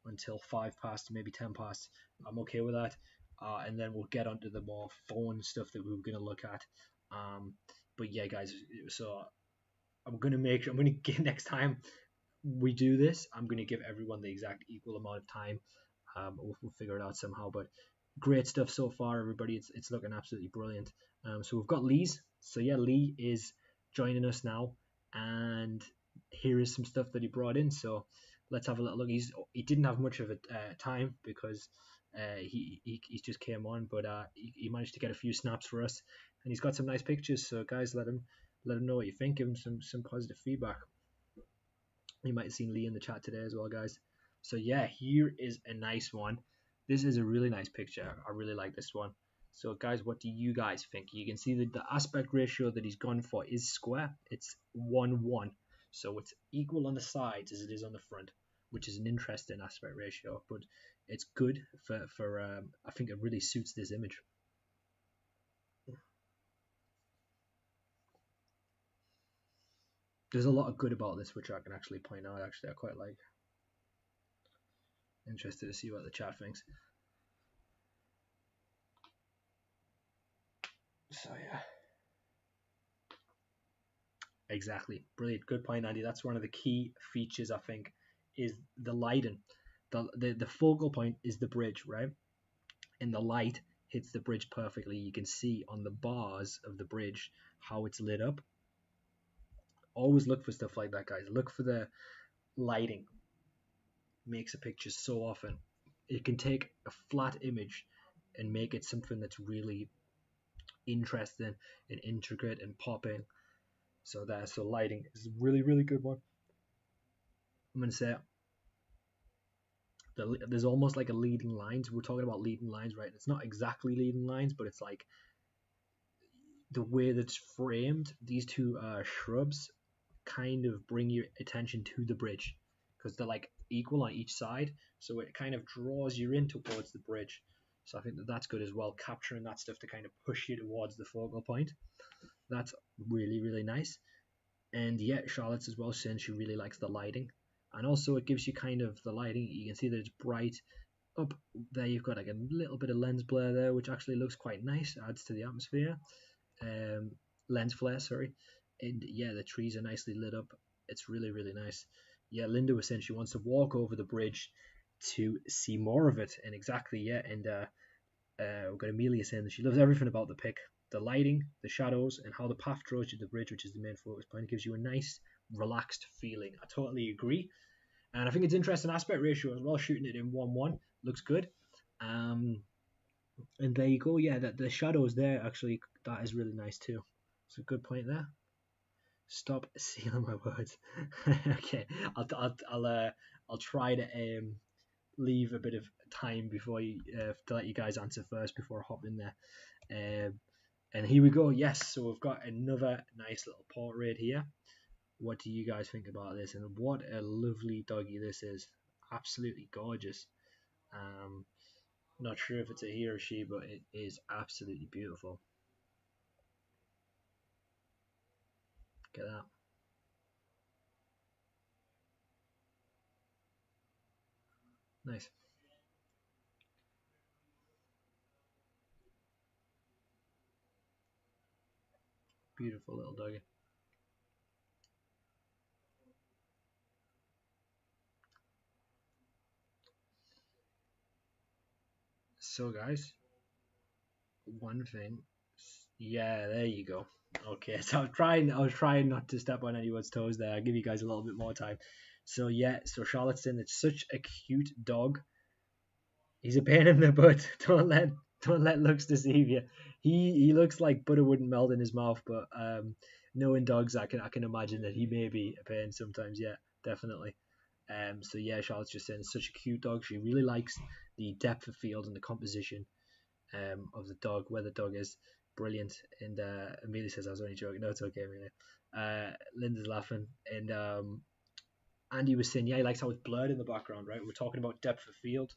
until 5 past, maybe 10 past, I'm okay with that. And then we'll get onto the more fun stuff that we were going to look at. But yeah, guys, so I'm going to get next time we do this, I'm going to give everyone the exact equal amount of time. We'll figure it out somehow, but great stuff so far, everybody. It's looking absolutely brilliant. So we've got Lee's. So yeah, Lee is joining us now, and here is some stuff that he brought in. So let's have a little look. He didn't have much of a time because he just came on, but he managed to get a few snaps for us, and he's got some nice pictures. So guys, let him know what you think. Give him some positive feedback. You might have seen Lee in the chat today as well, guys. So yeah, here is a nice one. This is a really nice picture. I really like this one. So guys, what do you guys think? You can see that the aspect ratio that he's gone for is square. It's 1:1. So it's equal on the sides as it is on the front, which is an interesting aspect ratio, but it's good for I think it really suits this image. There's a lot of good about this, which I can actually point out. Actually, I quite like. Interested to see what the chat thinks. So yeah. Exactly. Brilliant. Good point, Andy. That's one of the key features, I think, is the lighting. The focal point is the bridge, right? And the light hits the bridge perfectly. You can see on the bars of the bridge how it's lit up. Always look for stuff like that, guys. Look for the lighting. Makes a picture so often. It can take a flat image and make it something that's really interesting and intricate and popping. So lighting is a really, really good one. I'm going to say there's almost like a leading lines. We're talking about leading lines, right? It's not exactly leading lines, but it's like the way that's framed. These two shrubs kind of bring your attention to the bridge because they're like equal on each side, so it kind of draws you in towards the bridge. So I think that's good as well, capturing that stuff to kind of push you towards the focal point. That's really, really nice. And yeah, Charlotte's as well, saying she really likes the lighting. And also it gives you kind of the lighting. You can see that it's bright. Up there you've got like a little bit of lens blur there, which actually looks quite nice, adds to the atmosphere. Um, Lens flare, sorry. And yeah, the trees are nicely lit up. It's really, really nice. Yeah, Linda was saying she wants to walk over the bridge to see more of it. And exactly, yeah. And we've got Amelia saying that she loves everything about the pic. The lighting, the shadows, and how the path draws you to the bridge, which is the main focus point, it gives you a nice, relaxed feeling. I totally agree. And I think it's interesting aspect ratio as well, shooting it in 1:1. Looks good. Um, and there you go. Yeah, that the shadows there, actually, that is really nice too. It's a good point there. Stop stealing my words. Okay, I'll try to leave a bit of time before you to let you guys answer first before I hop in there. And here we go. Yes, so we've got another nice little portrait here. What do you guys think about this? And what a lovely doggy this is. Absolutely gorgeous. Um, Not sure if it's a he or she, but it is absolutely beautiful. Look at that. Nice. Beautiful little doggy. So guys, one thing. Yeah, there you go. Okay, so I was trying not to step on anyone's toes there. I'll give you guys a little bit more time. So yeah, so Charlotte's in. It's such a cute dog. He's a pain in the butt. Don't let looks deceive you. He looks like butter wouldn't melt in his mouth, but knowing dogs, I can imagine that he may be a pain sometimes. Yeah, definitely. So yeah, Charlotte's just saying it's such a cute dog. She really likes the depth of field and the composition of the dog, where the dog is brilliant. And Amelia says I was only joking. No, it's okay, Amelia. Linda's laughing, and Andy was saying, yeah, he likes how it's blurred in the background, right? We're talking about depth of field.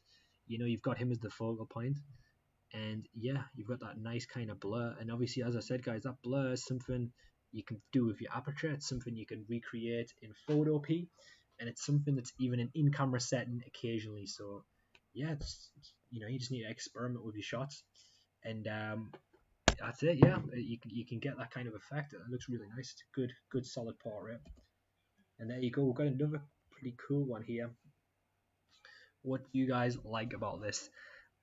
You've got him as the focal point, and yeah, you've got that nice kind of blur. And obviously, as I said, guys, that blur is something you can do with your aperture. It's something you can recreate in Photo P, and it's something that's even an in-camera setting occasionally. So yeah, you just need to experiment with your shots, and that's it. Yeah, you can get that kind of effect. It looks really nice. It's a good solid portrait. And there you go. We've got another pretty cool one here. What do you guys like about this?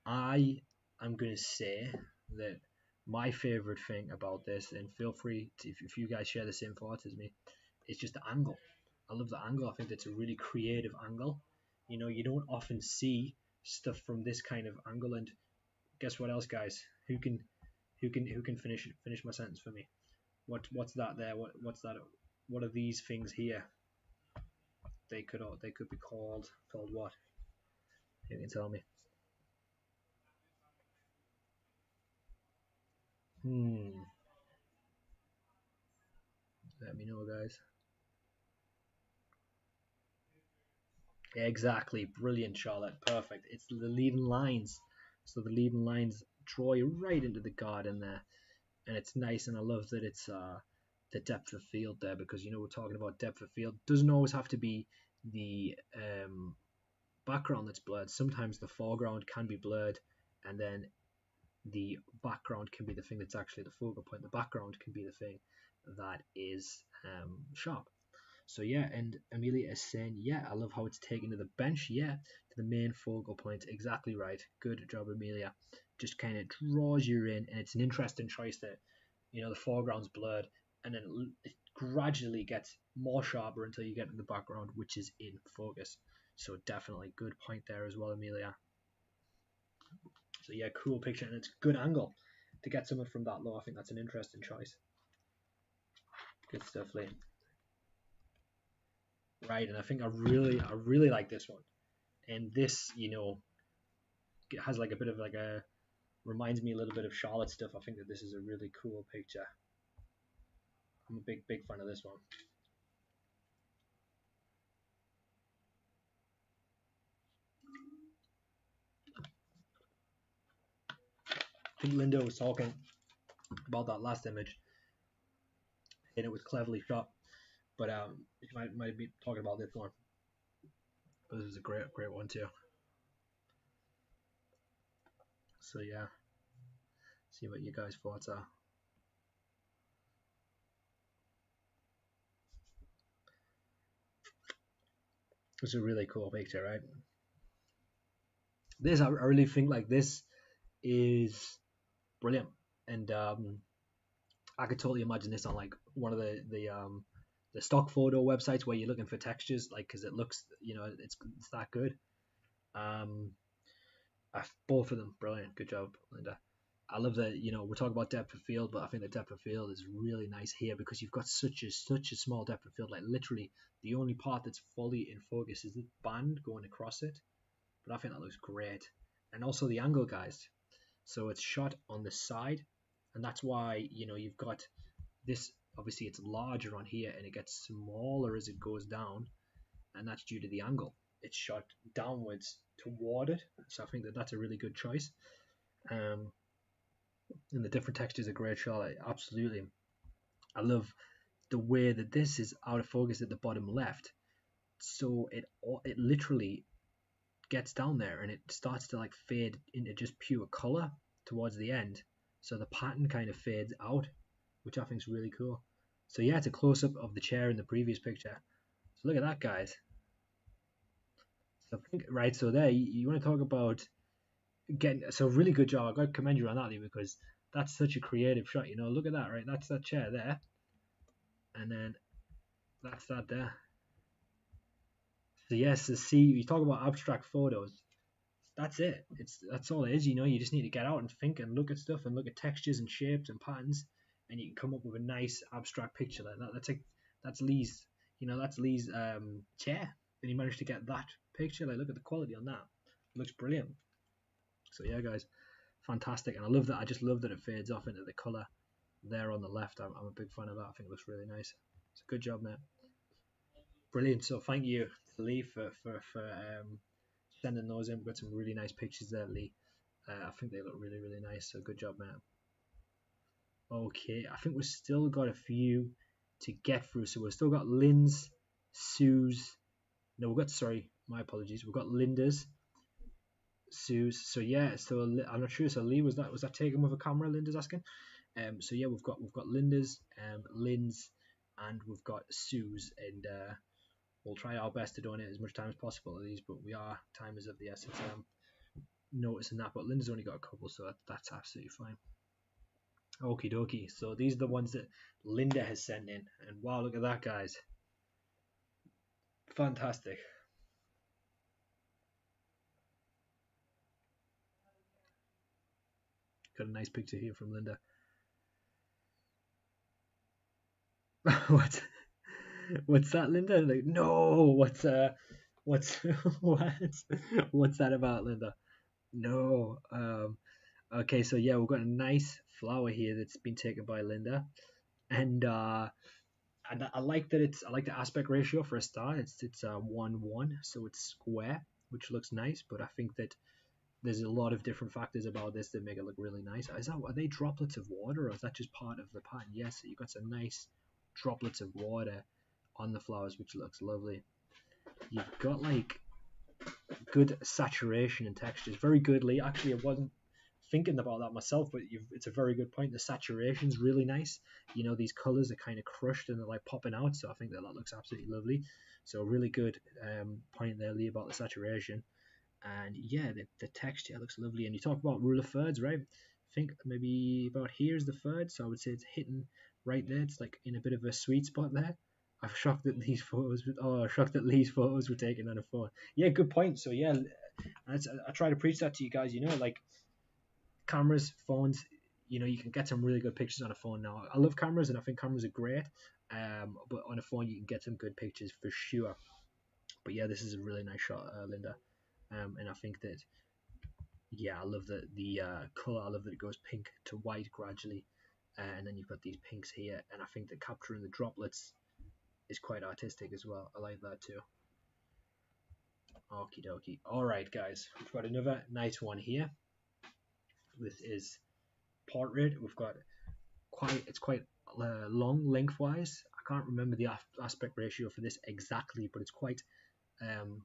I am going to say that my favorite thing about this, and feel free to, if you guys share the same thoughts as me, it's just the angle. I love the angle. I think that's a really creative angle. You don't often see stuff from this kind of angle. And guess what else, guys? Who can finish my sentence for me? What's that there? What's that? What are these things here? They could be called what? You can tell me. Hmm. Let me know, guys. Exactly. Brilliant, Charlotte. Perfect. It's the leading lines. So the leading lines draw you right into the garden there. And it's nice, and I love that it's the depth of field there, because we're talking about depth of field. Doesn't always have to be the background that's blurred. Sometimes the foreground can be blurred, and then the background can be the thing that's actually the focal point. The background can be the thing that is sharp. So yeah, and Amelia is saying, yeah, I love how it's taken to the bench, yeah, to the main focal point. Exactly right. Good job, Amelia. Just kind of draws you in, and it's an interesting choice that, the foreground's blurred, and then it gradually gets more sharper until you get in the background, which is in focus. So definitely good point there as well, Amelia. So yeah, cool picture, and it's a good angle to get someone from that low. I think that's an interesting choice. Good stuff, Lee. Right, and I think I really like this one. And this, it has like a bit of like a reminds me a little bit of Charlotte stuff. I think that this is a really cool picture. I'm a big fan of this one. I think Linda was talking about that last image. and it was cleverly shot. But you might be talking about this one. But this is a great one too. So yeah, see what you guys' thoughts are. It's a really cool picture, right? This I really think like this is brilliant, and I could totally imagine this on like one of the stock photo websites where you're looking for textures, like because it looks, it's that good. Um, both of them brilliant. Good job, Linda. I love that. We're talking about depth of field, but I think the depth of field is really nice here because you've got such a small depth of field. Like literally, the only part that's fully in focus is the band going across it. But I think that looks great, and also the angle, guys. So it's shot on the side, and that's why you've got this. Obviously, it's larger on here, and it gets smaller as it goes down, and that's due to the angle. It's shot downwards toward it, so I think that that's a really good choice. Um, and the different textures are great shot. Absolutely, I love the way that this is out of focus at the bottom left. So it literally gets down there and it starts to like fade into just pure color towards the end. So the pattern kind of fades out, which I think is really cool. So yeah, it's a close up of the chair in the previous picture. So look at that, guys. So right, so there you want to talk about getting so really good job. I got to commend you on that, Lee, because that's such a creative shot. Look at that, right? That's that chair there, and then that's that there. So yes, to see you talk about abstract photos. That's it. That's all it is. You just need to get out and think and look at stuff and look at textures and shapes and patterns, and you can come up with a nice abstract picture like that. That's Lee's. That's Lee's chair, and he managed to get that picture. Like, look at the quality on that. It looks brilliant. So yeah, guys, fantastic, and I love that. I just love that it fades off into the color there on the left. I'm a big fan of that. I think it looks really nice. So good job, mate. Brilliant. So thank you, Lee, for sending those in. We've got some really nice pictures there, Lee. I think they look really nice. So good job, man. Okay, I think we've still got a few to get through. So we've still got Lynn's, Sue's. No, my apologies. We've got Linda's, Sue's. So yeah, so I'm not sure. So Lee, was that taken with a camera? Linda's asking. So yeah, we've got Linda's, Lynn's, and we've got Sue's, and we'll try our best to donate as much time as possible to these. But time is of the essence. Noticing that, but Linda's only got a couple, so that's absolutely fine. Okie dokie. So these are the ones that Linda has sent in, and wow, look at that, guys! Fantastic. Got a nice picture here from Linda. What's that, Linda? Like, no, what's what's that about, Linda? No. Okay, so yeah, we've got a nice flower here that's been taken by Linda, and I like that I like the aspect ratio for a star. It's 1:1, so it's square, which looks nice. But I think that there's a lot of different factors about this that make it look really nice. Are they droplets of water, or is that just part of the pattern? Yes, so you've got some nice droplets of water on the flowers, which looks lovely. You've got like good saturation and textures, very goodly. Actually, I wasn't thinking about that myself, but it's a very good point. The saturation's really nice. These colors are kind of crushed and they're like popping out, so I think that looks absolutely lovely. So really good point there, Lee, about the saturation. And yeah, the texture looks lovely. And you talk about rule of thirds, right? I think maybe about here's the third, so I would say it's hitting right there. It's like in a bit of a sweet spot there. I'm shocked that these photos. Shocked that these photos were taken on a phone. Yeah, good point. So yeah, I try to preach that to you guys. Like cameras, phones. You can get some really good pictures on a phone now. I love cameras, and I think cameras are great. But on a phone, you can get some good pictures for sure. But yeah, this is a really nice shot, Linda. And I think that I love the color. I love that it goes pink to white gradually, and then you've got these pinks here. And I think that capturing the droplets is quite artistic as well. I like that too. Okie dokie. All right, guys, we've got another nice one here. This is portrait. We've got it's quite long lengthwise. I can't remember the aspect ratio for this exactly, but um,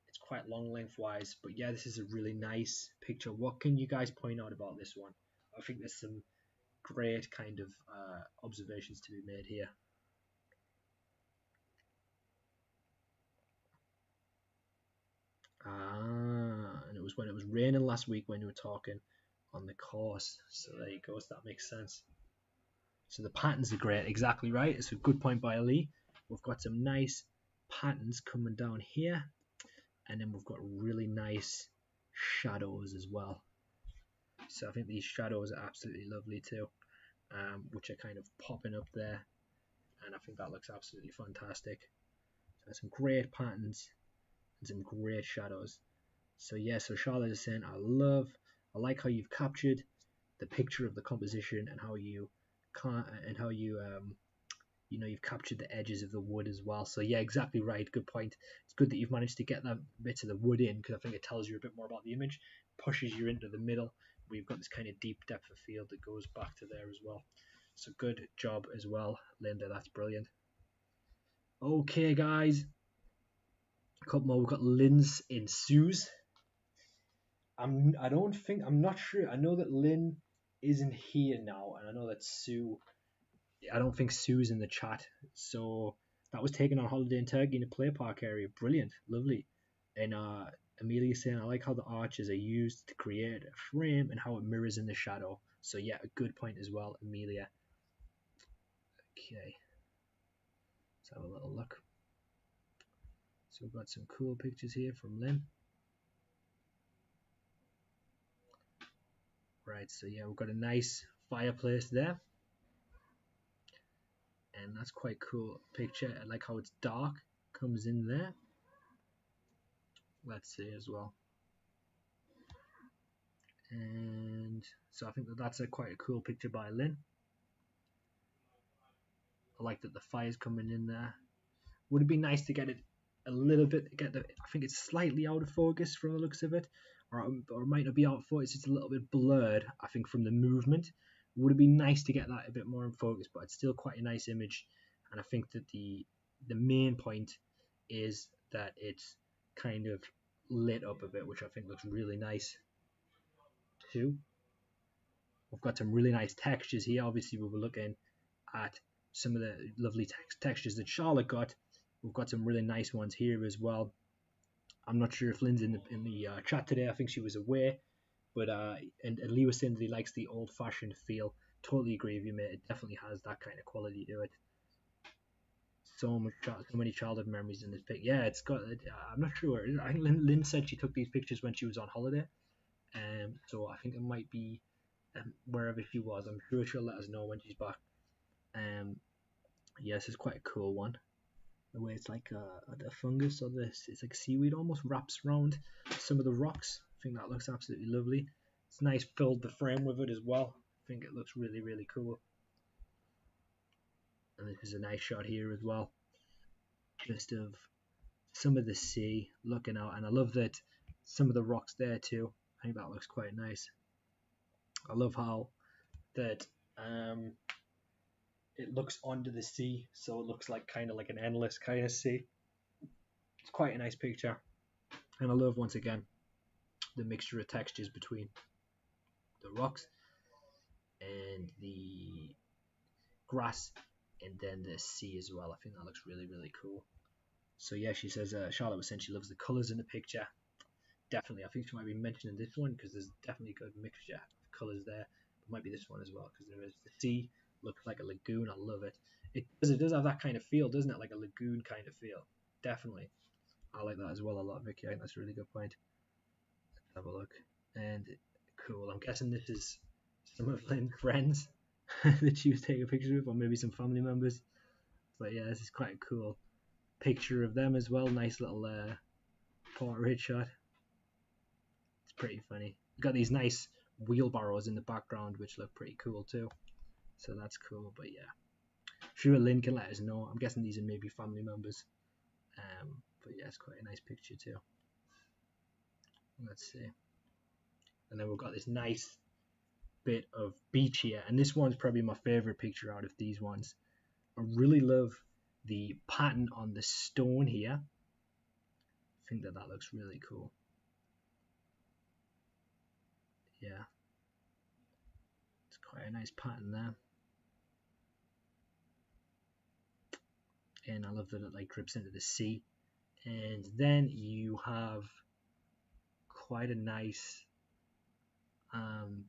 it's quite long lengthwise. But yeah, this is a really nice picture. What can you guys point out about this one? I think there's some great kind of observations to be made here. And it was when it was raining last week when you were talking on the course. So there you go. So that makes sense. So the patterns are great. Exactly right. It's a good point by Ali. We've got some nice patterns coming down here, and then we've got really nice shadows as well. So I think these shadows are absolutely lovely too, which are kind of popping up there, and I think that looks absolutely fantastic. So some great patterns and some great shadows. So yeah, so Charlotte is saying, I like how you've captured the picture of the composition and how you you've captured the edges of the wood as well. So yeah, exactly right. Good point. It's good that you've managed to get that bit of the wood in, because I think it tells you a bit more about the image, pushes you into the middle where you've got this kind of deep depth of field that goes back to there as well. So good job as well, Linda. That's brilliant. Okay, guys. A couple more. We've got Lynn's in Sue's. I'm not sure. I know that Lynn isn't here now, and I know that Sue. I don't think Sue's in the chat. So that was taken on holiday in Turkey in a play park area. Brilliant, lovely. And Amelia saying, I like how the arches are used to create a frame and how it mirrors in the shadow. So yeah, a good point as well, Amelia. Okay, let's have a little look. So we've got some cool pictures here from Lynn. Right, so yeah, we've got a nice fireplace there. And that's quite cool picture. I like how it's dark, comes in there. Let's see as well. And so I think that's quite a cool picture by Lynn. I like that the fire's coming in there. Would it be nice to get it a little bit, I think it's slightly out of focus from the looks of it, or it might not be out of focus, it's a little bit blurred, I think, from the movement. Would it be nice to get that a bit more in focus, but it's still quite a nice image. And I think that the main point is that it's kind of lit up a bit, which I think looks really nice too. We've got some really nice textures here. Obviously, we were looking at some of the lovely textures that Charlotte got. We've got some really nice ones here as well. I'm not sure if Lynn's in the chat today. I think she was away, but and Lee was saying that he likes the old-fashioned feel. Totally agree with you, mate. It definitely has that kind of quality to it. So many childhood memories in this pic. Yeah, it's got. I'm not sure. I think Lynn said she took these pictures when she was on holiday, so I think it might be wherever she was. I'm sure she'll let us know when she's back. Yes, it's quite a cool one. The way it's like the fungus or this, it's like seaweed almost wraps around some of the rocks. I think that looks absolutely lovely. It's nice, filled the frame with it as well. I think it looks really, really cool. And this is a nice shot here as well, just of some of the sea looking out, and I love that some of the rocks there too. I think that looks quite nice. I love how that it looks onto the sea, so it looks like kind of like an endless kind of sea. It's quite a nice picture, and I love, once again, the mixture of textures between the rocks and the grass and then the sea as well. I think that looks really, really cool. So yeah, she says Charlotte was saying she loves the colours in the picture. Definitely, I think she might be mentioning this one because there's definitely a good mixture of colours there. It might be this one as well because there is the sea looks like a lagoon. I love it. It does have that kind of feel, doesn't it? Like a lagoon kind of feel. Definitely, I like that as well a lot, Vicky. I think that's a really good point. Let's have a look. And cool. I'm guessing this is some of Lynn's friends that she was taking pictures with, or maybe some family members. But yeah, this is quite a cool picture of them as well. Nice little portrait shot. It's pretty funny. You've got these nice wheelbarrows in the background, which look pretty cool too. So that's cool. But yeah, sure, Lynn can let us know. I'm guessing these are maybe family members. But yeah, it's quite a nice picture too. Let's see. And then we've got this nice bit of beach here, and this one's probably my favorite picture out of these ones. I really love the pattern on the stone here. I think that looks really cool. Yeah, it's quite a nice pattern there, and I love that it like drips into the sea. And then you have quite a nice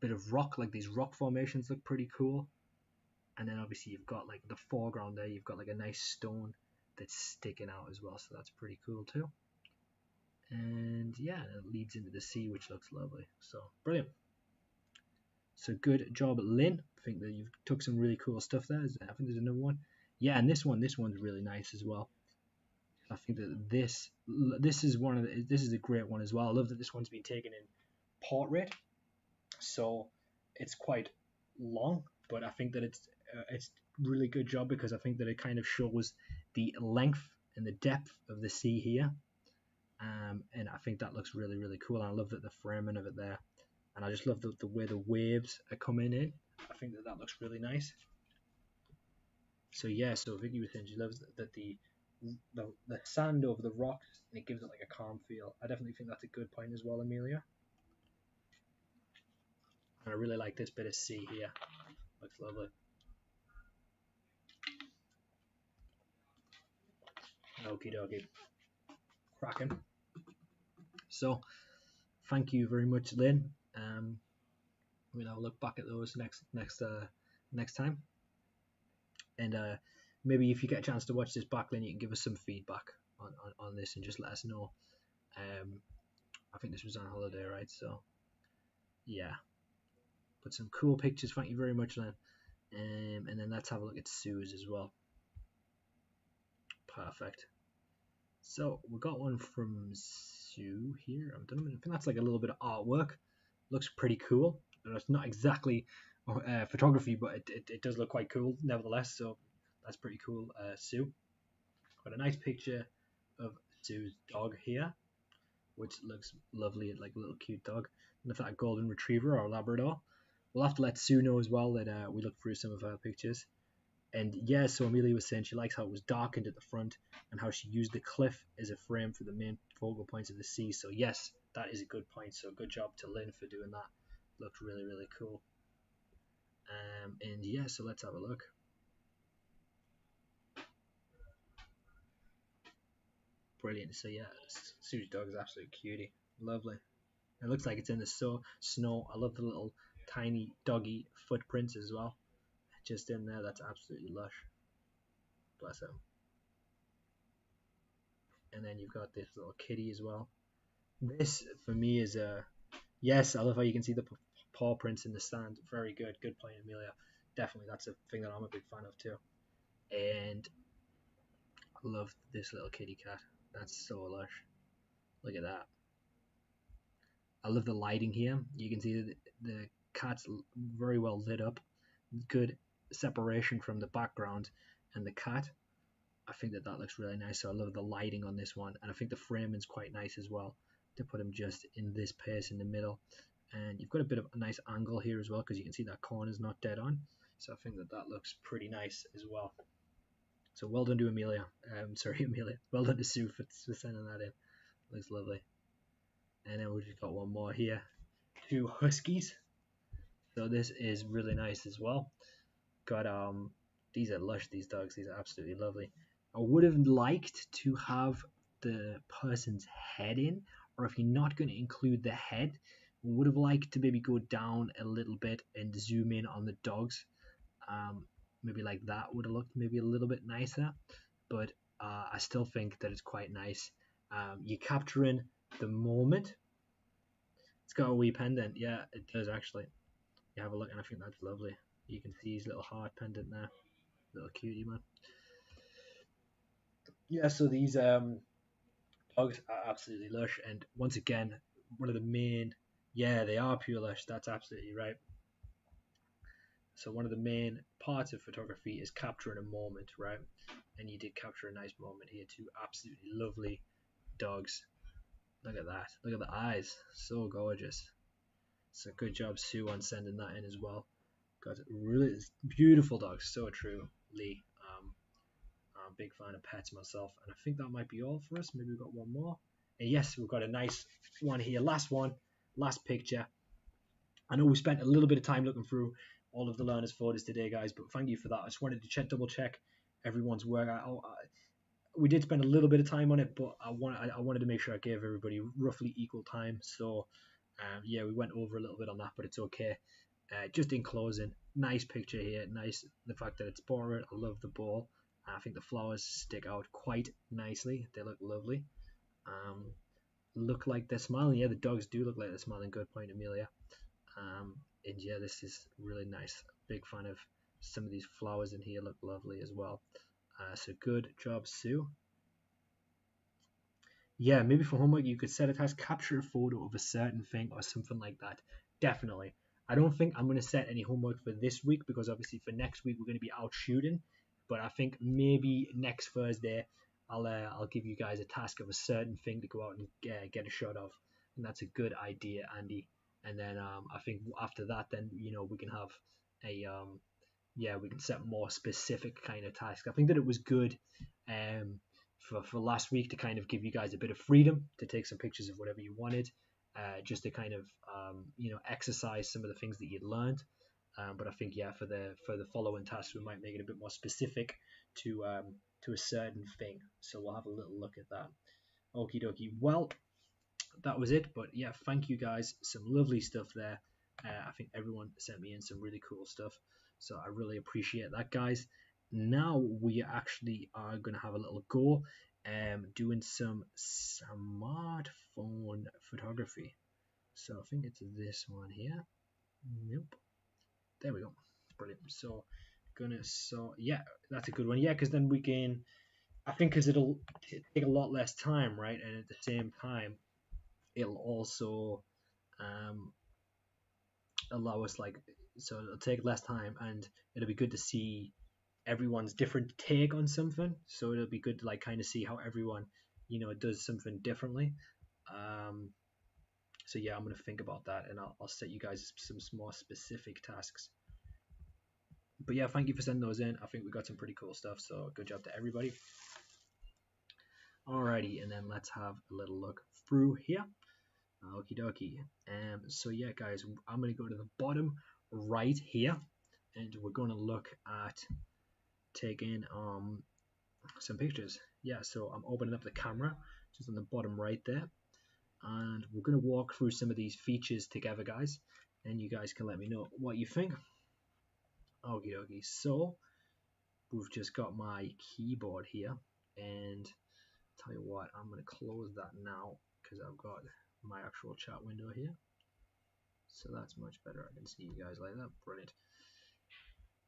bit of rock, like these rock formations look pretty cool. And then obviously you've got like the foreground there, you've got like a nice stone that's sticking out as well, so that's pretty cool too. And yeah, it leads into the sea, which looks lovely. So brilliant. So good job, Lynn. I think that you've took some really cool stuff there. I think there's another one. Yeah, and this one's really nice as well. I think that this is a great one as well. I love that this one's been taken in portrait, so it's quite long, but I think that it's really good job because I think that it kind of shows the length and the depth of the sea here, and I think that looks really cool. And I love that the framing of it there, and I just love the way the waves are coming in. I think that looks really nice. So yeah, so Vicky was saying she loves that the sand over the rocks, and it gives it like a calm feel. I definitely think that's a good point as well, Amelia. And I really like this bit of sea here. Looks lovely. Okie dokie. Cracking. So thank you very much, Lynn. We'll have a look back at those next time. And maybe if you get a chance to watch this back, Lynn, you can give us some feedback on this and just let us know. I think this was on holiday, right? So yeah, but some cool pictures. Thank you very much, Lynn. And then let's have a look at Sue's as well. Perfect. So we got one from Sue here. I think that's like a little bit of artwork. Looks pretty cool. It's not exactly photography, but it does look quite cool nevertheless. So that's pretty cool, Sue. Got a nice picture of Sue's dog here, which looks lovely, like a little cute dog. And if that a golden retriever or a Labrador, we'll have to let Sue know as well that we look through some of her pictures. And yeah, so Amelia was saying she likes how it was darkened at the front and how she used the cliff as a frame for the main focal points of the sea. So yes, that is a good point. So good job to Lynn for doing that. Looked really cool. And yeah, so let's have a look. Brilliant. So yeah, Sue's dog is absolutely cutie. Lovely. It looks like it's in the snow. I love the little tiny doggy footprints as well. Just in there, that's absolutely lush. Bless him. And then you've got this little kitty as well. This for me is a yes. I love how you can see the paw prints in the sand. Very good. Good point, Amelia. Definitely, that's a thing that I'm a big fan of too. And I love this little kitty cat. That's so lush. Look at that. I love the lighting here. You can see the cat's very well lit up. Good separation from the background and the cat. I think that looks really nice. So I love the lighting on this one, and I think the framing's quite nice as well to put him just in this place in the middle. And you've got a bit of a nice angle here as well because you can see that corner's not dead on. So I think that looks pretty nice as well. So well done to Amelia. Sorry, Amelia. Well done to Sue for sending that in. Looks lovely. And then we've just got one more here. 2 huskies. So this is really nice as well. Got these are lush, these dogs. These are absolutely lovely. I would have liked to have the person's head in, or if you're not going to include the head, would have liked to maybe go down a little bit and zoom in on the dogs. Maybe like that would have looked maybe a little bit nicer, but I still think that it's quite nice. You're capturing the moment. It's got a wee pendant. Yeah, it does actually. You have a look, and I think that's lovely. You can see his little heart pendant there. Little cutie, man. Yeah, so these dogs are absolutely lush, and once again, one of the main, yeah, they are pure lush. That's absolutely right. So one of the main parts of photography is capturing a moment, right? And you did capture a nice moment here. 2 absolutely lovely dogs. Look at that. Look at the eyes. So gorgeous. So good job, Sue, on sending that in as well. Got really beautiful dogs. So true, Lee. I'm a big fan of pets myself, and I think that might be all for us. Maybe we've got one more. And yes, we've got a nice one here. Last one, last picture. I know we spent a little bit of time looking through all of the learners' photos today, guys, but thank you for that. I just wanted to double check everyone's work. We did spend a little bit of time on it, but I wanted to make sure I gave everybody roughly equal time. So, yeah, we went over a little bit on that, but it's okay. Just in closing, nice picture here. Nice the fact that it's borrowed. I love the ball. I think the flowers stick out quite nicely. They look lovely. Look like they're smiling. Yeah, the dogs do look like they're smiling. Good point, Amelia. And yeah, this is really nice. Big fan of some of these flowers in here. Look lovely as well. So good job, Sue. Yeah, maybe for homework you could set a task, capture a photo of a certain thing or something like that. Definitely. I don't think I'm going to set any homework for this week because obviously for next week we're going to be out shooting. But I think maybe next Thursday I'll give you guys a task of a certain thing to go out and get a shot of, and that's a good idea, Andy. And then I think after that, then we can have a we can set more specific kind of tasks. I think that it was good for last week to kind of give you guys a bit of freedom to take some pictures of whatever you wanted, just to kind of exercise some of the things that you'd learned. But I think for the following tasks we might make it a bit more specific to a certain thing. So we'll have a little look at that. Okie dokie. Well, that was it. But yeah, thank you guys. Some lovely stuff there. I think everyone sent me in some really cool stuff. So I really appreciate that, guys. Now we actually are going to have a little go doing some smartphone photography. So I think it's this one here. Nope. There we go. Brilliant. So yeah, that's a good one. Yeah, because then we can, I think, because it'll take a lot less time, right? And at the same time, it'll also allow us so it'll take less time, and it'll be good to see everyone's different take on something. So it'll be good to kind of see how everyone does something differently. So yeah, I'm going to think about that, and I'll set you guys some more specific tasks. But yeah, thank you for sending those in. I think we got some pretty cool stuff, so good job to everybody. Alrighty, and then let's have a little look through here. Okie dokie. So yeah, guys, I'm going to go to the bottom right here, and we're going to look at taking some pictures. Yeah, so I'm opening up the camera just on the bottom right there, and we're going to walk through some of these features together, guys, and you guys can let me know what you think. Okie dokie. So we've just got my keyboard here, and tell you what, I'm going to close that now because I've got my actual chat window here. So that's much better. I can see you guys like that. Brilliant.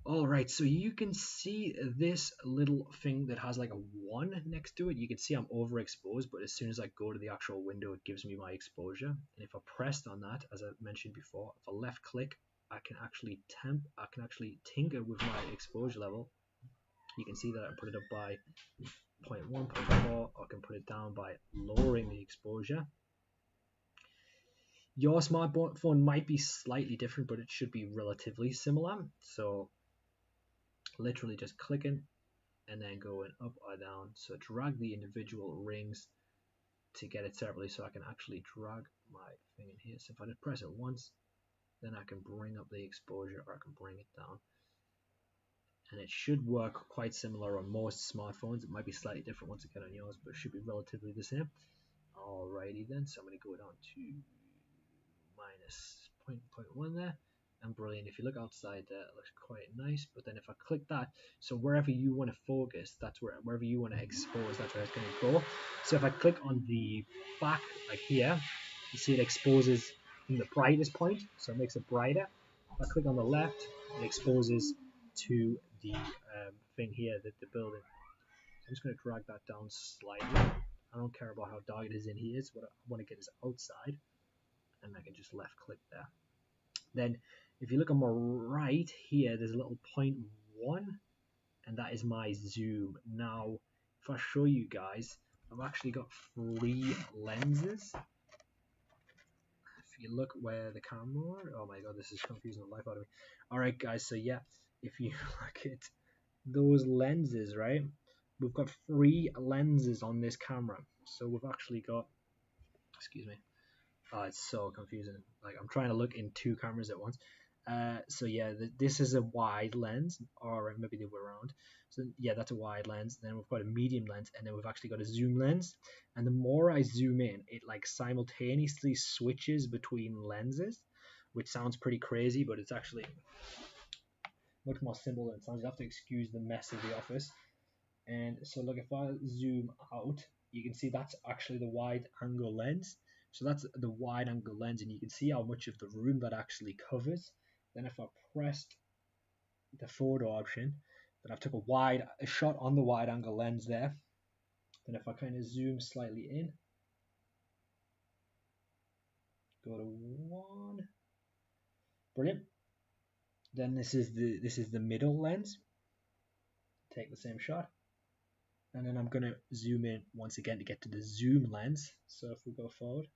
All right, so you can see this little thing that has like a 1 next to it. You can see I'm overexposed, but as soon as I go to the actual window, it gives me my exposure. And if I pressed on that, as I mentioned before, if I left click, I can actually tinker with my exposure level. You can see that I put it up by 0.1, 0.4, I can put it down by lowering the exposure. Your smartphone might be slightly different, but it should be relatively similar. So literally just clicking and then going up or down. So drag the individual rings to get it separately, so I can actually drag my thing in here. So if I just press it once, then I can bring up the exposure, or I can bring it down. And it should work quite similar on most smartphones. It might be slightly different once again on yours, but it should be relatively the same. Alrighty then, so I'm going to go down to minus 0.1 there, and brilliant. If you look outside there, it looks quite nice. But then if I click that, so wherever you want to focus, that's wherever you want to expose, that's where it's going to go. So if I click on the back, like here, you see it exposes from the brightest point, so it makes it brighter. If I click on the left, it exposes to the thing here, that the building. I'm just going to drag that down slightly. I don't care about how dark it is in here. What I want to get is outside, and I can just left click there. Then if you look on my right here, there's a little 0.1, and that is my zoom. Now if I show you guys, I've actually got 3 lenses. If you look where the camera, oh my god, this is confusing the life out of me. All right, guys, so yeah, if you look at those lenses, right, we've got 3 lenses on this camera. So we've actually got, excuse me, oh, it's so confusing. Like I'm trying to look in 2 cameras at once. So yeah, this is a wide lens, or maybe the other way around. So yeah, that's a wide lens. Then we've got a medium lens, and then we've actually got a zoom lens. And the more I zoom in, it like simultaneously switches between lenses, which sounds pretty crazy, but it's actually much more simple than it sounds. You have to excuse the mess of the office. And so look, if I zoom out, you can see that's actually the wide angle lens. So that's the wide angle lens, and you can see how much of the room that actually covers. Then if I pressed the photo option, then I've took a shot on the wide angle lens there. Then if I kind of zoom slightly in, go to 1, brilliant. Then this is the middle lens. Take the same shot, and then I'm gonna zoom in once again to get to the zoom lens. So if we go forward,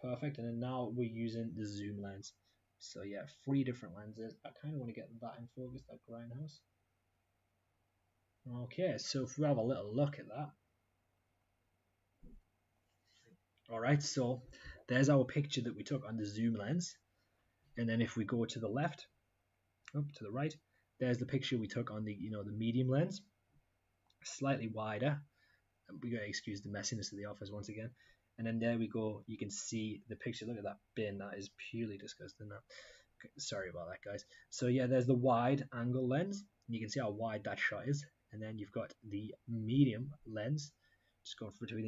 perfect. And then now we're using the zoom lens. So yeah, 3 different lenses. I kind of want to get that in focus, that grindhouse. Okay, so if we have a little look at that. All right, so there's our picture that we took on the zoom lens. And then if we go to the left, up to the right, there's the picture we took on the the medium lens, slightly wider. We gotta excuse the messiness of the office once again. And then there we go. You can see the picture. Look at that bin. That is purely disgusting. That. Okay, sorry about that, guys. So yeah, there's the wide angle lens. And you can see how wide that shot is. And then you've got the medium lens. Just going between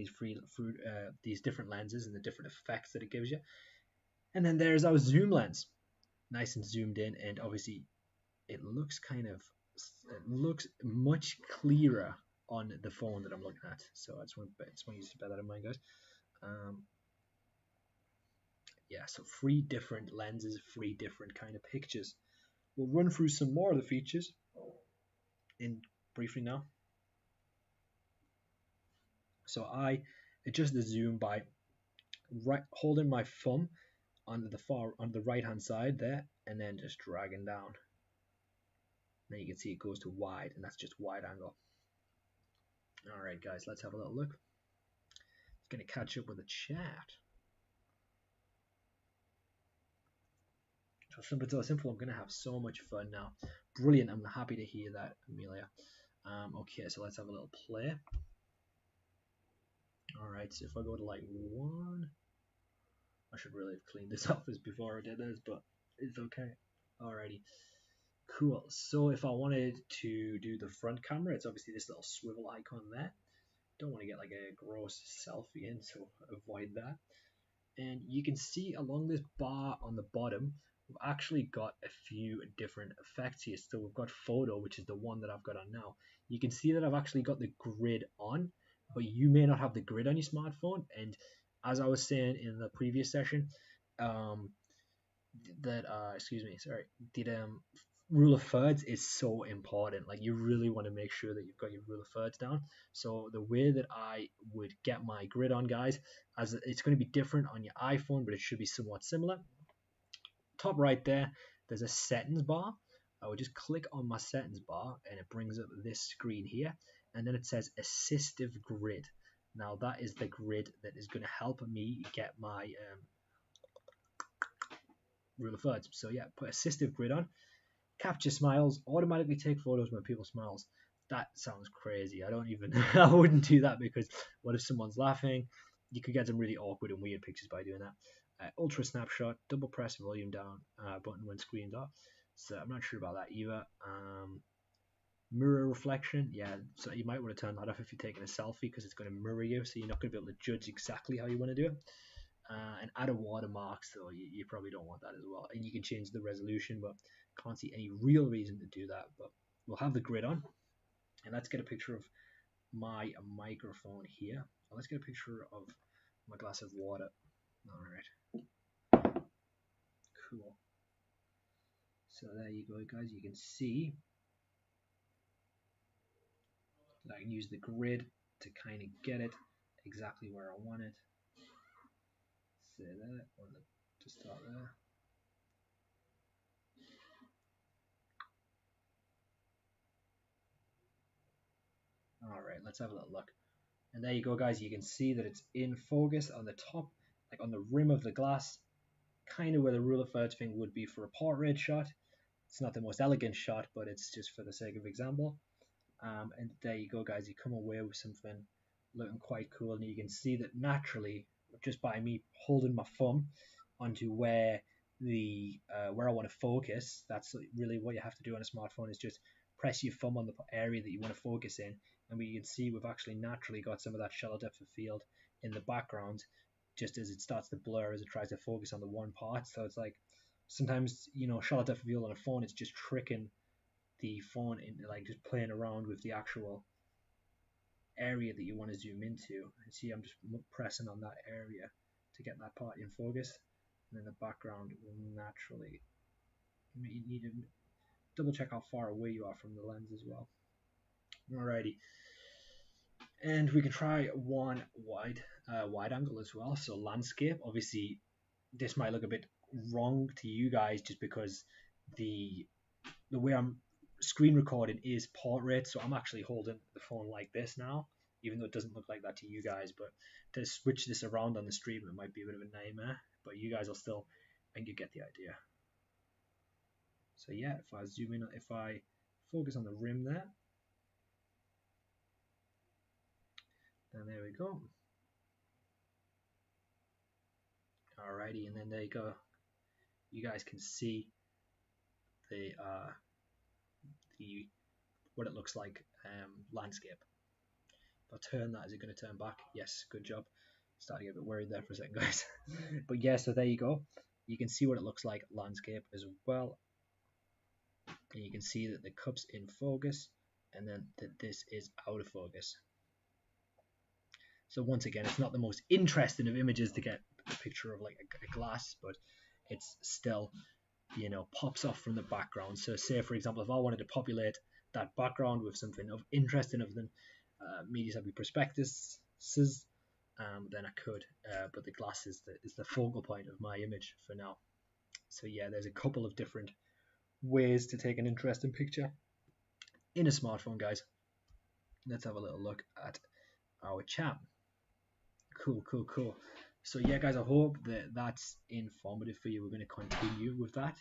these different lenses and the different effects that it gives you. And then there's our zoom lens, nice and zoomed in, and obviously it looks much clearer on the phone that I'm looking at. So I just want you to bear that in mind, guys. Yeah, so 3 different lenses, 3 different kind of pictures. We'll run through some more of the features in briefly now. So I adjust the zoom by holding my thumb on the right hand side there, and then just dragging down. Then you can see it goes to wide, and that's just wide angle. All right, guys, let's have a little look. It's going to catch up with the chat. So simple. I'm going to have so much fun now. Brilliant. I'm happy to hear that, Amelia. Okay, so let's have a little play. All right, so if I go to like 1, I should really have cleaned this office before I did this, but it's okay. Alrighty. Cool. So if I wanted to do the front camera, it's obviously this little swivel icon there. Don't want to get like a gross selfie in, so avoid that. And you can see along this bar on the bottom, we've actually got a few different effects here. So we've got photo, which is the one that I've got on now. You can see that I've actually got the grid on, but you may not have the grid on your smartphone. And as I was saying in the previous session, rule of thirds is so important. Like you really want to make sure that you've got your rule of thirds down. So the way that I would get my grid on, guys, as it's going to be different on your iPhone, but it should be somewhat similar. Top right there's a settings bar. I would just click on my settings bar and it brings up this screen here, and then it says assistive grid. Now that is the grid that is going to help me get my rule of thirds. So yeah, put assistive grid on. Capture smiles, automatically take photos when people smiles. That sounds crazy. I wouldn't do that, because what if someone's laughing? You could get some really awkward and weird pictures by doing that. Ultra snapshot, double press volume down button when screened off. So I'm not sure about that either. Mirror reflection, yeah, so you might want to turn that off if you're taking a selfie, because it's going to mirror you, so you're not going to be able to judge exactly how you want to do it. And add a watermark, so you probably don't want that as well. And you can change the resolution, but can't see any real reason to do that. But we'll have the grid on, and let's get a picture of my microphone here. Let's get a picture of my glass of water. All right, cool. So there you go, guys. You can see that I can use the grid to kind of get it exactly where I want it. Say that, or to start there. Alright, let's have a little look. And there you go, guys. You can see that it's in focus on the top, like on the rim of the glass, kind of where the rule of thirds thing would be for a portrait shot. It's not the most elegant shot, but it's just for the sake of example. And there you go, guys. You come away with something looking quite cool, and you can see that naturally, just by me holding my thumb onto where where I want to focus, that's really what you have to do on a smartphone, is just press your thumb on the area that you want to focus in, and we can see we've actually naturally got some of that shallow depth of field in the background, just as it starts to blur as it tries to focus on the one part. So it's like sometimes, shallow depth of field on a phone, it's just tricking the phone into like just playing around with the actual area that you want to zoom into. And see, I'm just pressing on that area to get that part in focus, and then the background will naturally, you need to double check how far away you are from the lens as well. Alrighty, and we can try one wide angle as well. So landscape, obviously this might look a bit wrong to you guys just because the way I'm screen recording is portrait, so I'm actually holding the phone like this now, even though it doesn't look like that to you guys. But to switch this around on the stream, it might be a bit of a nightmare, but you guys will still, I think you get the idea. So yeah, if I zoom in, if I focus on the rim there, and there we go. Alrighty, and then there you go. You guys can see the what it looks like landscape. If I turn that, is it going to turn back? Yes, good job. Starting to get a bit worried there for a second, guys. But yeah, so there you go. You can see what it looks like landscape as well. And you can see that the cup's in focus, and then that this is out of focus. So once again, it's not the most interesting of images to get a picture of like a glass, but it's still, pops off from the background. So say, for example, if I wanted to populate that background with something of interesting other than media sampling prospectuses, then I could, but the glass is the focal point of my image for now. So yeah, there's a couple of different ways to take an interesting picture in a smartphone, guys. Let's have a little look at our chat. Cool. So yeah, guys, I hope that that's informative for you. We're going to continue with that.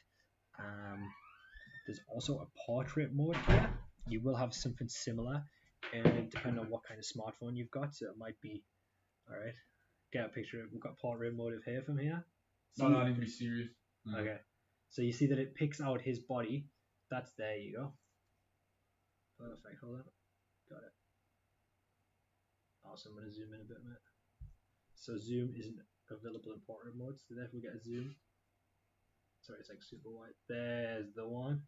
There's also a portrait mode here. You will have something similar, and depending on what kind of smartphone you've got, so it might be, all right, get a picture. We've got portrait mode of here from here. No, I need to be serious. Okay, so you see that it picks out his body. That's, there you go. Perfect. Hold on, got it. Also, I'm going to zoom in a bit, mate. So zoom isn't available in portrait mode, so therefore we get a zoom. Sorry, it's like super wide. There's the one.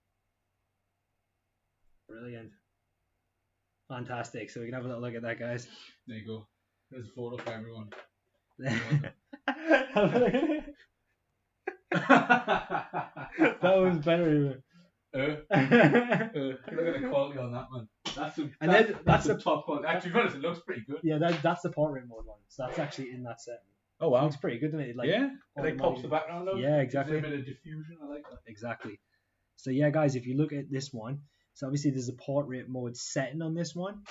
Brilliant. Fantastic. So we can have a little look at that, guys. There you go. There's a photo for everyone. That was better. Look at the quality on that one. That's the top quality. Actually, to be honest, it looks pretty good. Yeah, that's the portrait mode one. So that's actually in that setting. Oh wow, it's pretty good, doesn't it? Like, yeah, it like pops the background up. Yeah, exactly. A bit of diffusion. I like that. Exactly. So yeah, guys, if you look at this one, so obviously there's a portrait mode setting on this one,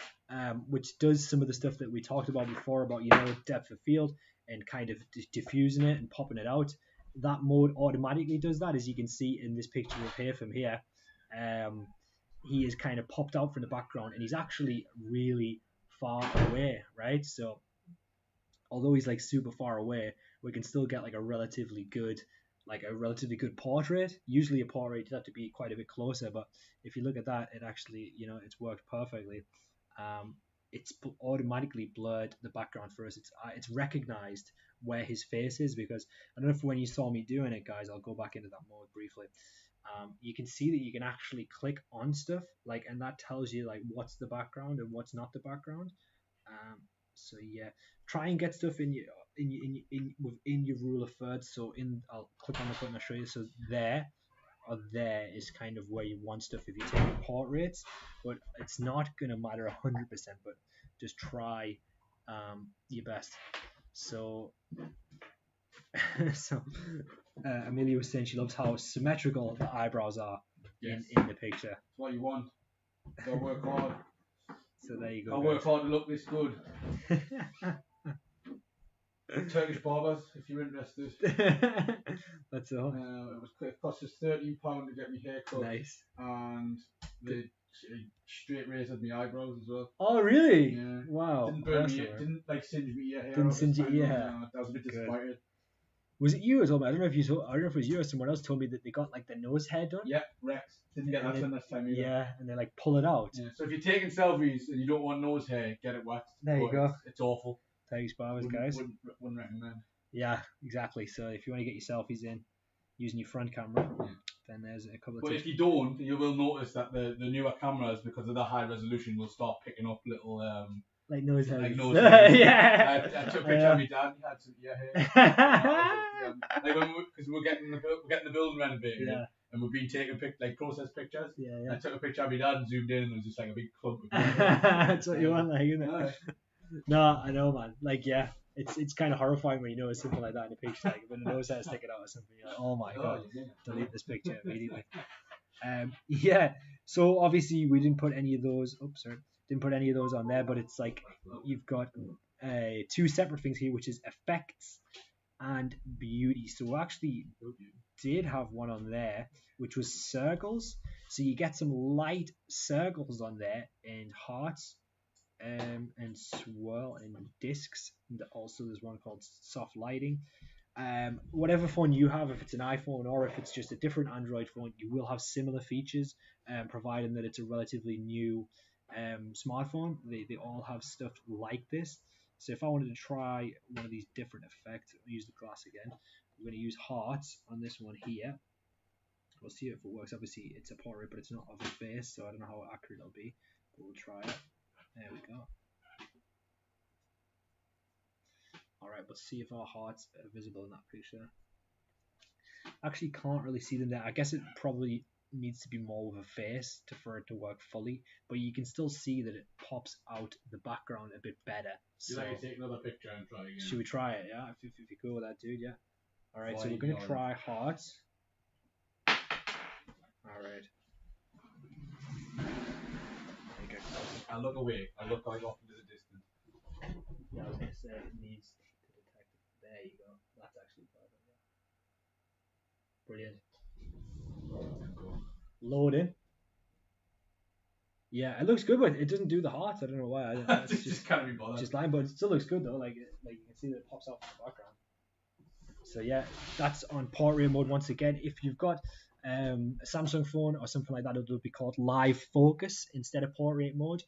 which does some of the stuff that we talked about before about, depth of field and kind of diffusing it and popping it out. That mode automatically does that, as you can see in this picture of here from here. He is kind of popped out from the background, and he's actually really far away, right? So although he's like super far away, we can still get like a relatively good portrait. Usually a portrait you have to be quite a bit closer, but if you look at that, it actually, it's worked perfectly. It's automatically blurred the background for us. It's recognized where his face is, because I don't know if when you saw me doing it, guys, I'll go back into that mode briefly. You can see that you can actually click on stuff, and that tells you like what's the background and what's not the background. So yeah, try and get stuff within your rule of thirds. So I'll click on the button, I'll show you. So there is kind of where you want stuff if you take portraits, but it's not gonna matter 100%. But just try your best. So, so Amelia was saying she loves how symmetrical the eyebrows are in the picture. That's what you want. Gotta work hard. So there you go. Gotta work hard to look this good. Turkish barbers, if you're interested. That's all. It cost us £13 to get my hair cut. Nice. And they straight razored my eyebrows as well. Oh really? Yeah. Wow. Didn't burn me. Didn't like singe my ear hair. Didn't singe your ear hair. No, I was a bit disappointed. Was it you as well? I don't know if you told, I don't know if it was you or someone else told me that they got like the nose hair done. Yeah, Rex. Didn't get that done this time either. Yeah, and they like pull it out. Yeah. So if you're taking selfies and you don't want nose hair, get it waxed. There you go. It's awful. Thanks, barbers, guys. Wouldn't recommend. Yeah, exactly. So if you want to get your selfies in using your front camera, then there's a couple of. But if you don't, you will notice that the newer cameras, because of the high resolution, will start picking up little like nose hairs. Like nose hairs. Yeah. I took a picture of my dad. He had some ear hair. Like because we're getting the building renovated. Yeah. And we've been taking process pictures. Yeah. I took a picture of my dad and zoomed in, and it was just like a big clump of That's what you want, like, isn't it? No, I know, man. Like, yeah, it's kind of horrifying when you know something like that in a picture. Like when a nose hair sticking out or something, you're like, oh my god, delete this picture immediately. Yeah. So obviously we didn't put any of those. Oops, sorry. Didn't put any of those on there, but it's like you've got two separate things here, which is effects and beauty. So we actually did have one on there, which was circles. So you get some light circles on there and hearts and swirl and discs. And also there's one called soft lighting. Whatever phone you have, if it's an iPhone or if it's just a different Android phone, you will have similar features, providing that it's a relatively new smartphone. They all have stuff like this. So if I wanted to try one of these different effects, I'll use the glass again. I'm going to use hearts on this one here. We'll see if it works. Obviously, it's a portrait, but it's not of a face, so I don't know how accurate it'll be. But we'll try it. There we go. Alright, let's see if our hearts are visible in that picture. Actually, can't really see them there. I guess it probably needs to be more of a face for it to work fully, but you can still see that it pops out the background a bit better. So like take another picture and try again. Should we try it? Yeah, if you're cool with that, dude. Yeah. All right, so we're gonna try hearts. All right. I look away. I look like off into the distance. Yeah, I was gonna say it needs to detect it. There you go. That's actually perfect. Yeah. Brilliant. Loading. Yeah, it looks good, but it doesn't do the hearts. I don't know why. It's just can't be bothered. Just lying, but it still looks good though. Like you can see that it pops out from the background. So yeah, that's on portrait mode once again. If you've got a Samsung phone or something like that, it'll be called live focus instead of portrait mode.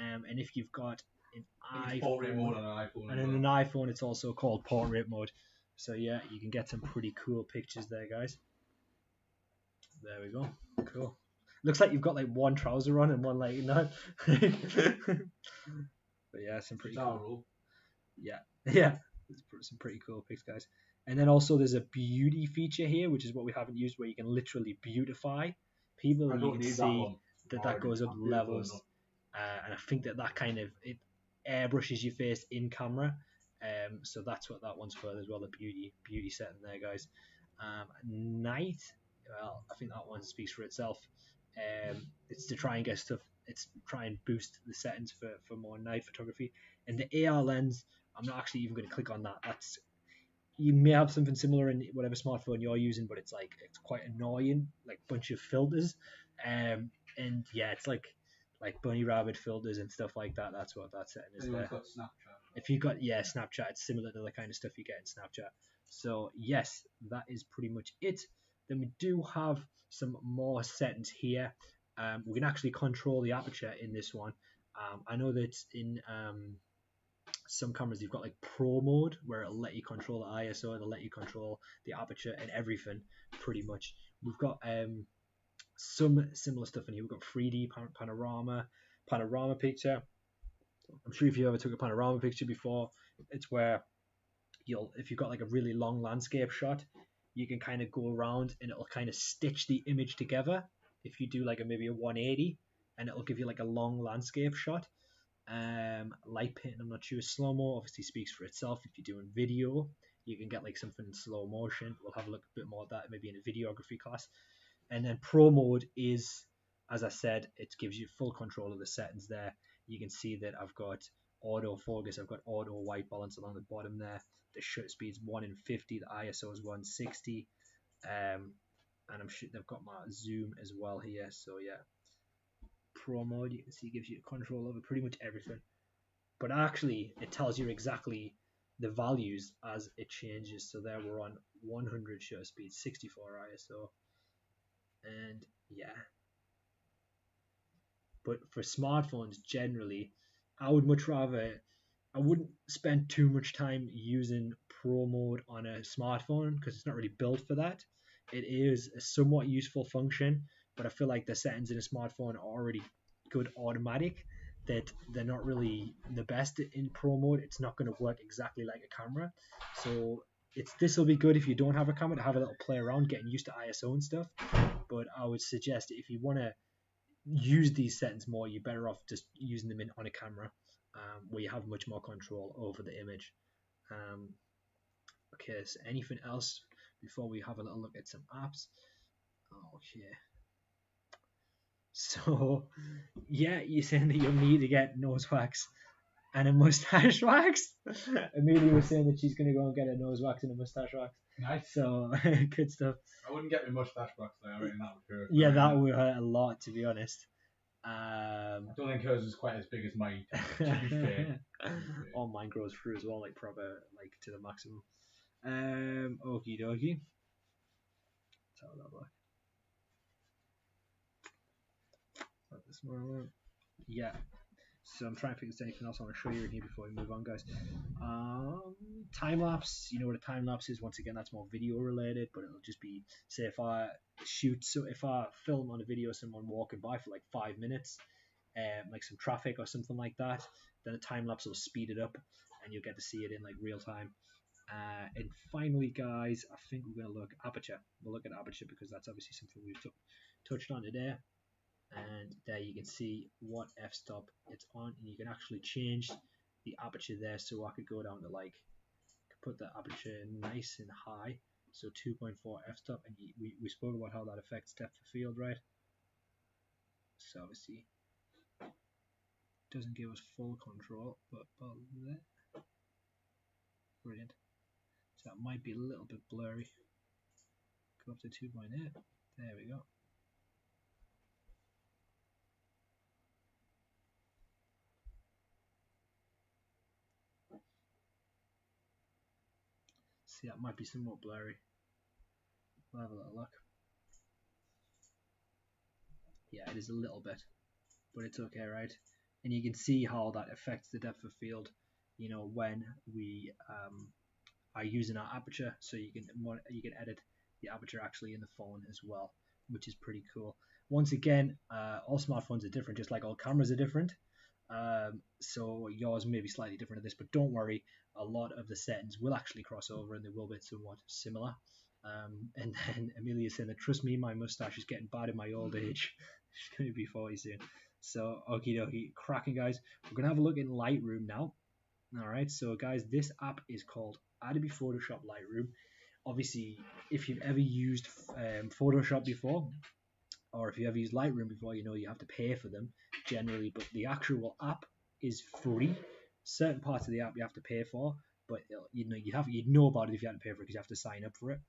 And if you've got an iPhone, portrait mode on an iPhone, and in an iPhone, it's also called portrait mode. So yeah, you can get some pretty cool pictures there, guys. There we go. Cool. Looks like you've got like one trouser on and one like not. But yeah, some pretty cool. Yeah, some pretty cool pics, guys. And then also there's a beauty feature here, which is what we haven't used, where you can literally beautify people, and you can see that goes up levels. And I think that kind of it airbrushes your face in camera. So that's what that one's for as well. The beauty setting there, guys. Night. Well, I think that one speaks for itself. It's to try and get stuff. It's try and boost the settings for more night photography. And the AR lens, I'm not actually even going to click on that. That's you may have something similar in whatever smartphone you're using, but it's quite annoying, like bunch of filters. And yeah, it's like bunny rabbit filters and stuff like that. That's what that setting is there. Got Snapchat. If you've got Snapchat, it's similar to the kind of stuff you get in Snapchat. So yes, that is pretty much it. Then we do have some more settings here. We can actually control the aperture in this one. I know that in some cameras you've got like Pro mode, where it'll let you control the ISO, it'll let you control the aperture and everything pretty much. We've got some similar stuff in here. We've got 3D panorama picture. I'm sure if you ever took a panorama picture before, it's where if you've got like a really long landscape shot, you can kind of go around and it'll kind of stitch the image together. If you do like maybe a 180, and it'll give you like a long landscape shot. Light painting, I'm not sure. Slow-mo obviously speaks for itself. If you're doing video, you can get like something in slow motion. We'll have a look a bit more at that maybe in a videography class. And then pro mode is, as I said, it gives you full control of the settings there. You can see that I've got auto focus, I've got auto white balance along the bottom there. The shutter speed's 1 in 50, the ISO is 160. And I'm sure they've got my zoom as well here. So yeah, pro mode, you can see gives you control over pretty much everything. But actually, it tells you exactly the values as it changes. So there we're on 100 shutter speed, 64 ISO, and yeah. But for smartphones generally, I would much rather, I wouldn't spend too much time using pro mode on a smartphone because it's not really built for that. It is a somewhat useful function, but I feel like the settings in a smartphone are already good automatic, that they're not really the best in pro mode. It's not going to work exactly like a camera. So this will be good if you don't have a camera to have a little play around getting used to ISO and stuff. But I would suggest if you want to use these settings more, you're better off just using them on a camera, where you have much more control over the image. Okay, so anything else before we have a little look at some apps? Okay. So, yeah, you're saying that you'll need to get nose wax and a mustache wax. Amelia was saying that she's going to go and get a nose wax and a mustache wax. Nice. So, good stuff. I wouldn't get my mustache wax though. I reckon that would hurt. Yeah, that would hurt a lot, to be honest. I don't think hers is quite as big as mine. To be fair. All mine grows through as well, like proper, like to the maximum. Okie dokie. Let's have that look. This one. Yeah. So I'm trying to think if there's anything else I want to show you in here before we move on, guys. Time lapse. You know what a time lapse is? Once again, that's more video related, but it'll just be, say, if I film on a video of someone walking by for like 5 minutes, like some traffic or something like that, then a time lapse will speed it up, and you'll get to see it in like real time. And finally, guys, I think we're going to look aperture. We'll look at aperture because that's obviously something we've touched on today. And there you can see what f-stop it's on, and you can actually change the aperture there. So I could go down to like, put the aperture nice and high, so 2.4 f-stop, and we spoke about how that affects depth of field, right? So obviously doesn't give us full control, but brilliant. So that might be a little bit blurry. Go up to 2.8. There we go. See, that might be somewhat blurry. We'll have a little look. Yeah, it is a little bit, but it's okay, right? And you can see how that affects the depth of field, you know, when we are using our aperture. So you can edit the aperture actually in the phone as well, which is pretty cool. Once again, all smartphones are different, just like all cameras are different. So yours may be slightly different to this, but don't worry, a lot of the settings will actually cross over and they will be somewhat similar. And then Amelia saying that, trust me, my mustache is getting bad in my old age. She's going to be 40 soon. So, okie dokie, cracking, guys. We're going to have a look in Lightroom now. Alright, so guys, this app is called Adobe Photoshop Lightroom. Obviously, if you've ever used Photoshop before, or if you ever used Lightroom before, you know you have to pay for them generally, but the actual app is free. Certain parts of the app you have to pay for, but you'd know about it if you had to pay for it because you have to sign up for it.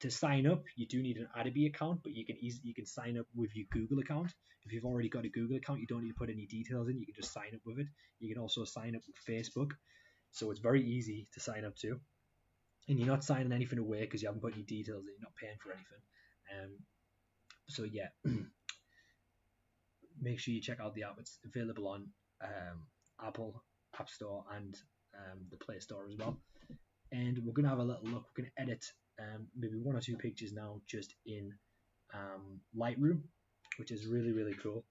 To sign up, you do need an Adobe account, but you can sign up with your Google account. If you've already got a Google account, you don't need to put any details in. You can just sign up with it. You can also sign up with Facebook, so it's very easy to sign up to. And you're not signing anything away because you haven't put any details in. You're not paying for anything. So yeah, make sure you check out the app. It's available on Apple App Store and the Play Store as well. And we're going to have a little look. We're going to edit maybe 1 or 2 pictures now just in Lightroom, which is really, really cool.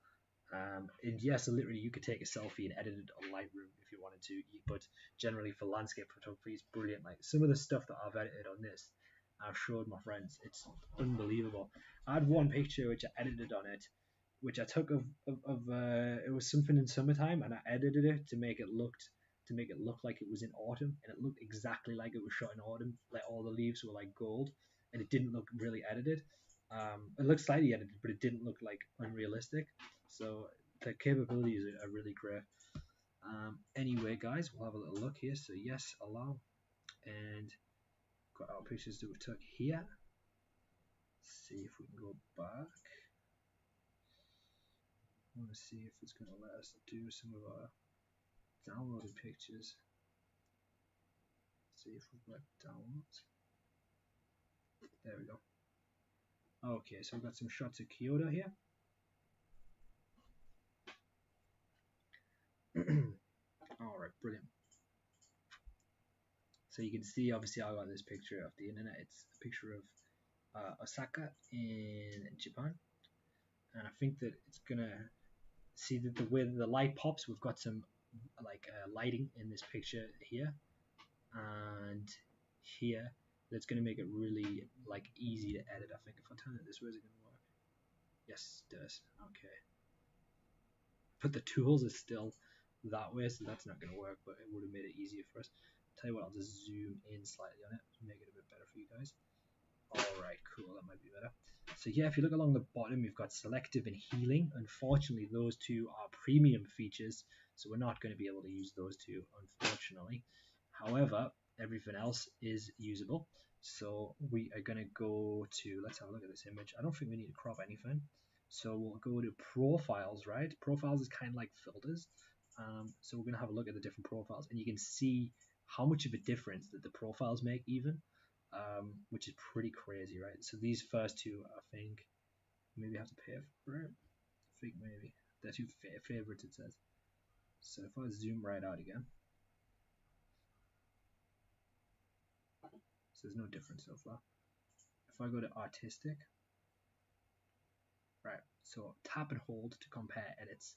And yes, so literally you could take a selfie and edit it on Lightroom if you wanted to, but generally for landscape photography it's brilliant. Like some of the stuff that I've edited on this, I've showed my friends, it's unbelievable. I had one picture which I edited on it which I took of it was something in summertime, and I edited it to make it look like it was in autumn, and it looked exactly like it was shot in autumn. Like all the leaves were like gold, and it didn't look really edited. It looked slightly edited, but it didn't look like unrealistic. So the capabilities are really great. Anyway, guys, we'll have a little look here. So yes, allow, and got our pictures that we took here. See if we can go back. I want to see if it's going to let us do some of our downloaded pictures. See if we've got downloads. There we go. Okay, so we've got some shots of Kyoto here. Alright, brilliant. So you can see, obviously, I got this picture of the internet. It's a picture of Osaka in Japan. And I think that it's going to see that the way the light pops, we've got some like lighting in this picture here and here that's going to make it really like easy to edit. I think if I turn it this way, is it going to work? Yes, it does. Okay, but the tools is still that way, so that's not going to work, but it would have made it easier for us. Tell you what, I'll just zoom in slightly on it to make it a bit better for you guys. Alright, cool, that might be better. So yeah, if you look along the bottom, you've got selective and healing. Unfortunately, those two are premium features, so we're not going to be able to use those two, unfortunately. However, everything else is usable. So we are going to go to, let's have a look at this image. I don't think we need to crop anything. So we'll go to profiles, right? Profiles is kind of like filters. So we're going to have a look at the different profiles, and you can see how much of a difference that the profiles make even. Which is pretty crazy, right? So these first two, I think, maybe have to pay for it. I think maybe they're two favorites, it says. So if I zoom right out again, so there's no difference so far. If I go to artistic, right? So tap and hold to compare edits.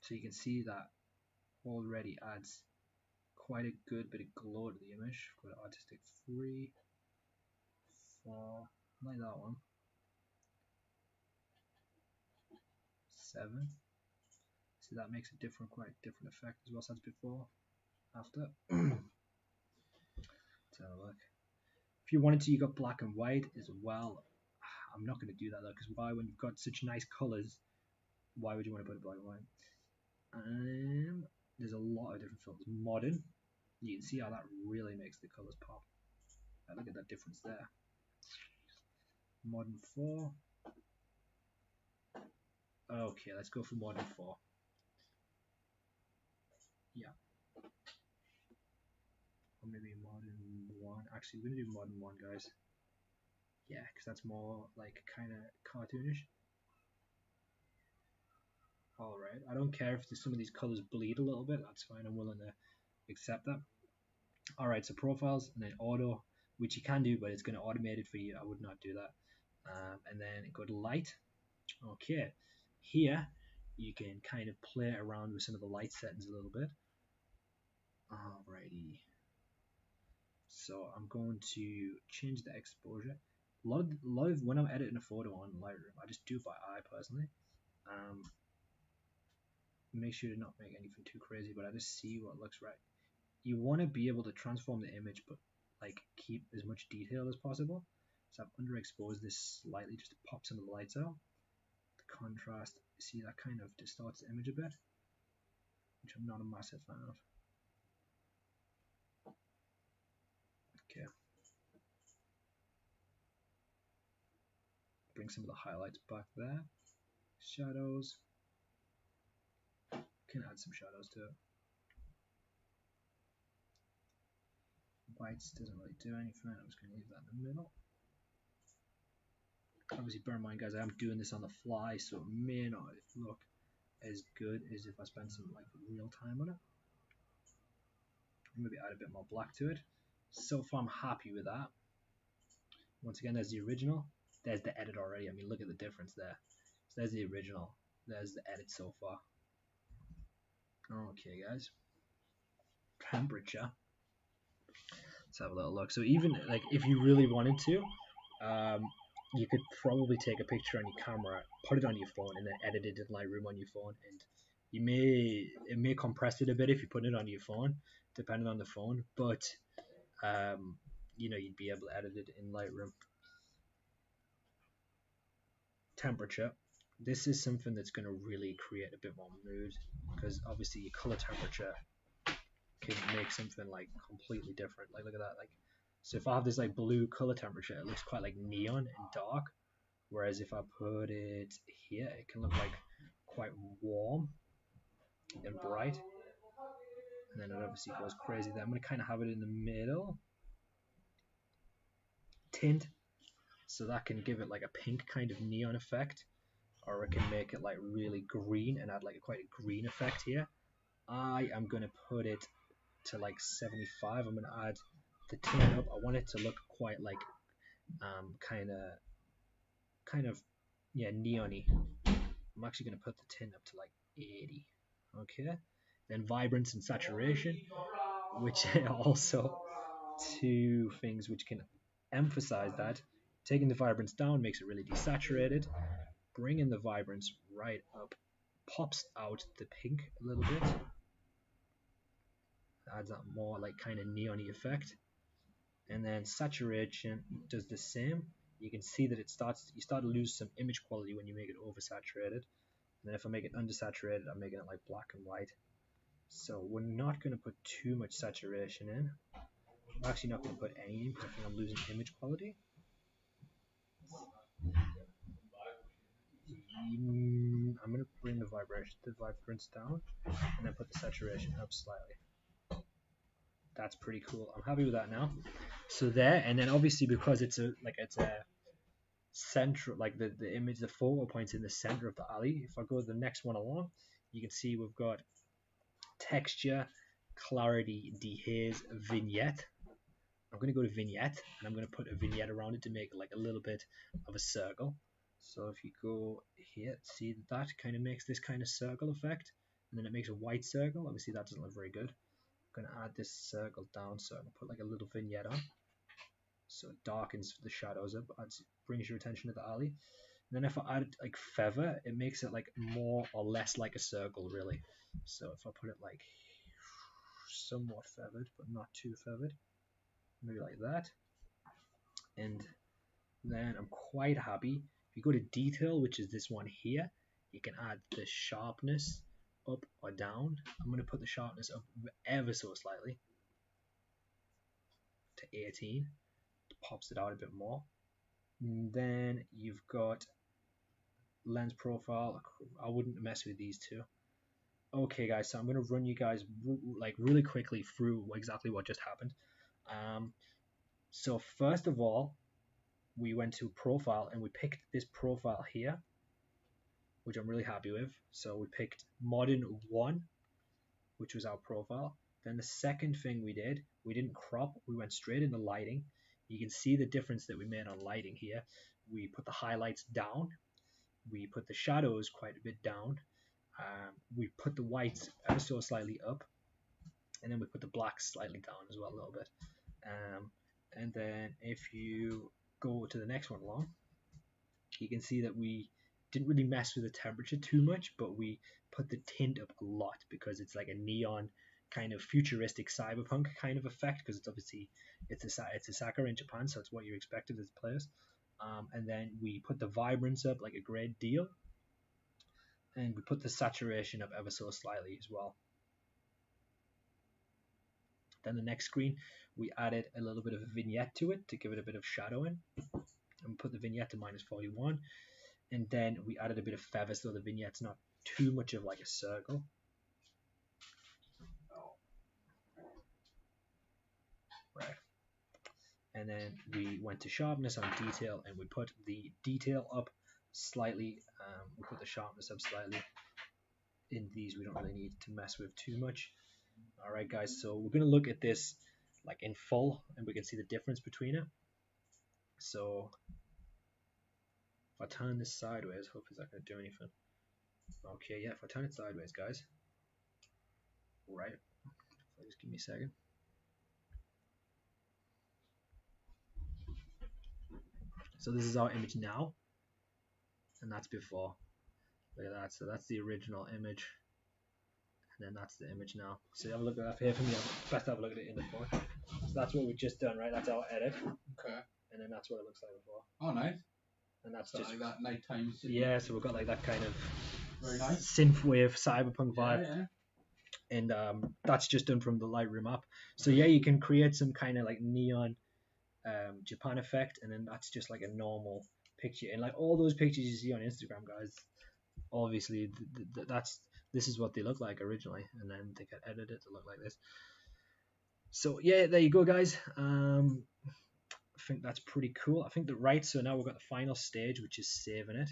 So you can see that already adds quite a good bit of glow to the image. Go to artistic 3, 4, like that one. 7. See, that makes a quite different effect as well. So that's before, after. Let's have a look. If you wanted to, you got black and white as well. I'm not going to do that though, because why, when you've got such nice colors, why would you want to put it black and white? There's a lot of different filters. Modern, you can see how that really makes the colors pop. Look at that difference there. Modern 4. Okay, let's go for modern 4. Yeah. Or maybe modern 1. Actually, we're going to do modern 1, guys. Yeah, because that's more like kind of cartoonish. Alright, I don't care if some of these colors bleed a little bit, that's fine, I'm willing to accept that. Alright, so profiles, and then auto, which you can do, but it's going to automate it for you. I would not do that. And then go to light. Okay, here you can kind of play around with some of the light settings a little bit. Alrighty. So I'm going to change the exposure. A lot of when I'm editing a photo on Lightroom, I just do it by eye personally. Make sure to not make anything too crazy, but I just see what looks right. You want to be able to transform the image, but like keep as much detail as possible. So I've underexposed this slightly just to pop some of the lights out. The contrast, see, that kind of distorts the image a bit, which I'm not a massive fan of. Okay. Bring some of the highlights back there. Shadows. Can add some shadows to it. Whites doesn't really do anything. I'm just going to leave that in the middle. Obviously, bear in mind, guys, I am doing this on the fly, so it may not look as good as if I spent some like real time on it. Maybe add a bit more black to it. So far, I'm happy with that. Once again, there's the original. There's the edit already. I mean, look at the difference there. So there's the original. There's the edit so far. Okay, guys. Temperature. Let's have a little look. So even like if you really wanted to, you could probably take a picture on your camera, put it on your phone, and then edit it in Lightroom on your phone. And it may compress it a bit if you put it on your phone, depending on the phone. But you'd be able to edit it in Lightroom. Temperature. This is something that's going to really create a bit more mood, because obviously your color temperature can make something like completely different. Like, look at that. Like, so if I have this like blue color temperature, it looks quite like neon and dark. Whereas if I put it here, it can look like quite warm and bright. And then it obviously goes crazy there. I'm going to kind of have it in the middle. Tint. So that can give it like a pink kind of neon effect. Or it can make it like really green and add like quite a green effect here. I am going to put it to like 75. I'm going to add the tint up. I want it to look quite like kind of neon-y. I'm actually going to put the tint up to like 80. Okay, then vibrance and saturation, which are also two things which can emphasize that. Taking the vibrance down makes it really desaturated. Bringing the vibrance right up pops out the pink a little bit. Adds that more like kind of neon-y effect. And then saturation does the same. You can see that you start to lose some image quality when you make it oversaturated. And then if I make it undersaturated, I'm making it like black and white. So we're not going to put too much saturation in. I'm actually not going to put any in because I think I'm losing image quality. I'm going to bring the vibrance down, and then put the saturation up slightly. That's pretty cool. I'm happy with that now. So there, and then obviously because it's a central, like the image, the photo points in the center of the alley. If I go to the next one along, you can see we've got texture, clarity, dehaze, vignette. I'm going to go to vignette, and I'm going to put a vignette around it to make it like a little bit of a circle. So if you go here, see that kind of makes this kind of circle effect, and then it makes a white circle. Obviously that doesn't look very good. I'm going to add this circle down, so I'm going to put like a little vignette on. So it darkens the shadows up, brings your attention to the alley. And then if I add like feather, it makes it like more or less like a circle, really. So if I put it like somewhat feathered, but not too feathered, maybe like that. And then I'm quite happy. If you go to detail, which is this one here, you can add the sharpness up or down. I'm going to put the sharpness up ever so slightly to 18. It pops it out a bit more. And then you've got lens profile. I wouldn't mess with these two. Okay guys, so I'm going to run you guys like really quickly through exactly what just happened. So first of all, we went to profile and we picked this profile here, which I'm really happy with. So we picked modern 1, which was our profile. Then the second thing we did, we didn't crop, we went straight into lighting. You can see the difference that we made on lighting here. We put the highlights down, we put the shadows quite a bit down, we put the whites ever so slightly up, and then we put the blacks slightly down as well a little bit. And then if you go to the next one along, you can see that we didn't really mess with the temperature too much, but we put the tint up a lot because it's like a neon kind of futuristic cyberpunk kind of effect, because it's obviously it's a Sakura in Japan, so it's what you expected as players. And then we put the vibrance up like a great deal, and we put the saturation up ever so slightly as well. Then the next screen, we added a little bit of a vignette to it to give it a bit of shadowing, and we put the vignette to -41. And then we added a bit of feather so the vignette's not too much of like a circle. Right. And then we went to sharpness on detail, and we put the detail up slightly. We put the sharpness up slightly. In these, we don't really need to mess with too much. Alright guys, so we're going to look at this like in full, and we can see the difference between it. So if I turn this sideways, hope it's not going to do anything. Okay, yeah, if I turn it sideways, guys. Right. Just give me a second. So this is our image now, and that's before. Look at that. So that's the original image, and then that's the image now. So have a look at that here for me. Best have a look at it in the phone. So that's what we've just done, right? That's our edit. Okay. And then that's what it looks like before. Oh, nice. And that's so just like that nighttime. Yeah. So we've got like that kind of very nice synthwave cyberpunk vibe. Yeah. And that's just done from the Lightroom app. So yeah, you can create some kind of like neon Japan effect, and then that's just like a normal picture. And like all those pictures you see on Instagram, guys, obviously this is what they look like originally, and then they get edited to look like this. So yeah, there you go, guys. I think that's pretty cool. I think so now we've got the final stage, which is saving it.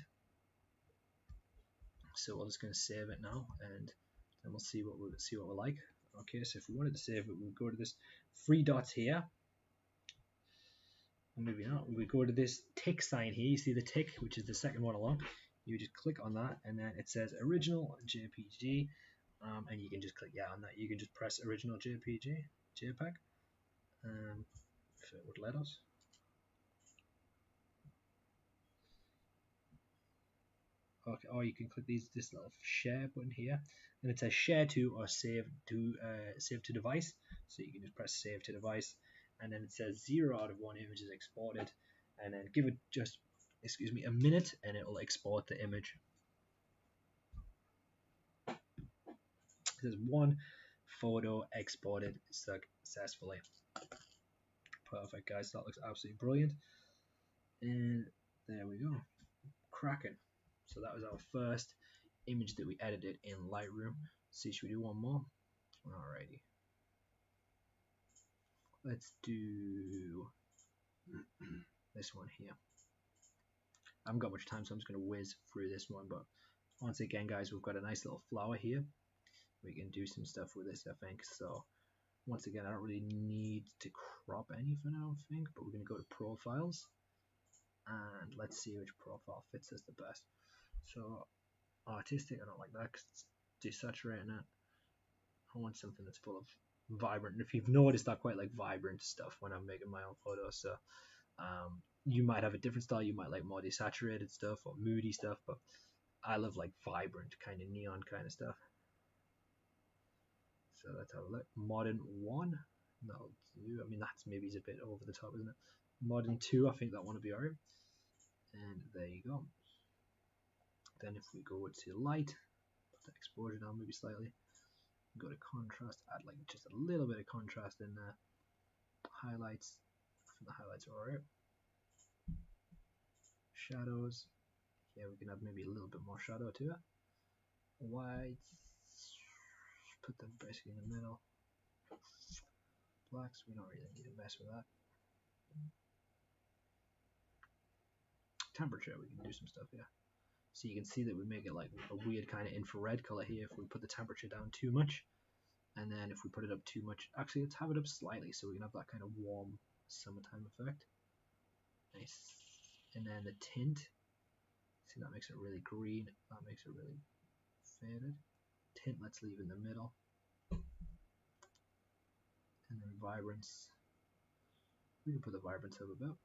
So we're just going to save it now, and then we'll see what we like. Okay, so if we wanted to save it, we'll go to this three dots here. Or maybe not. We go to this tick sign here. You see the tick, which is the second one along. You just click on that, and then it says original JPG, and you can just click on that. You can just press original JPEG, if it would let us. Okay, or you can click this little share button here, and it says share to or save to device. So you can just press save to device, and then it says 0 out of 1 image is exported, and then give it just a minute, and it will export the image. It says 1 photo exported successfully. Perfect, guys. That looks absolutely brilliant, and there we go. Cracking. So that was our first image that we edited in Lightroom. See, should we do one more? Alrighty. Let's do this one here. I haven't got much time, so I'm just going to whiz through this one. But once again, guys, we've got a nice little flower here. We can do some stuff with this, I think. So once again, I don't really need to crop anything, I don't think. But we're going to go to profiles. And let's see which profile fits us the best. So artistic, I don't like that because it's desaturating it. I want something that's full of vibrant. If you've noticed, I quite like vibrant stuff when I'm making my own photos. So you might have a different style. You might like more desaturated stuff or moody stuff, but I love like vibrant kind of neon kind of stuff. So let's have a look. Modern 1. That'll do. I mean, that's maybe a bit over the top, isn't it? Modern 2, I think that one will be alright. And there you go. Then if we go to light, put the exposure down maybe slightly. Go to contrast, add like just a little bit of contrast in there. Highlights, I think the highlights are alright. Shadows, yeah, we can add maybe a little bit more shadow to it. Whites, put them basically in the middle. Blacks, we don't really need to mess with that. Temperature, we can do some stuff here. So you can see that we make it like a weird kind of infrared color here if we put the temperature down too much. And then if we put it up too much, actually let's have it up slightly so we can have that kind of warm summertime effect. Nice. And then the tint, see, that makes it really green, that makes it really faded. Tint, let's leave in the middle. And then vibrance, we can put the vibrance up a bit.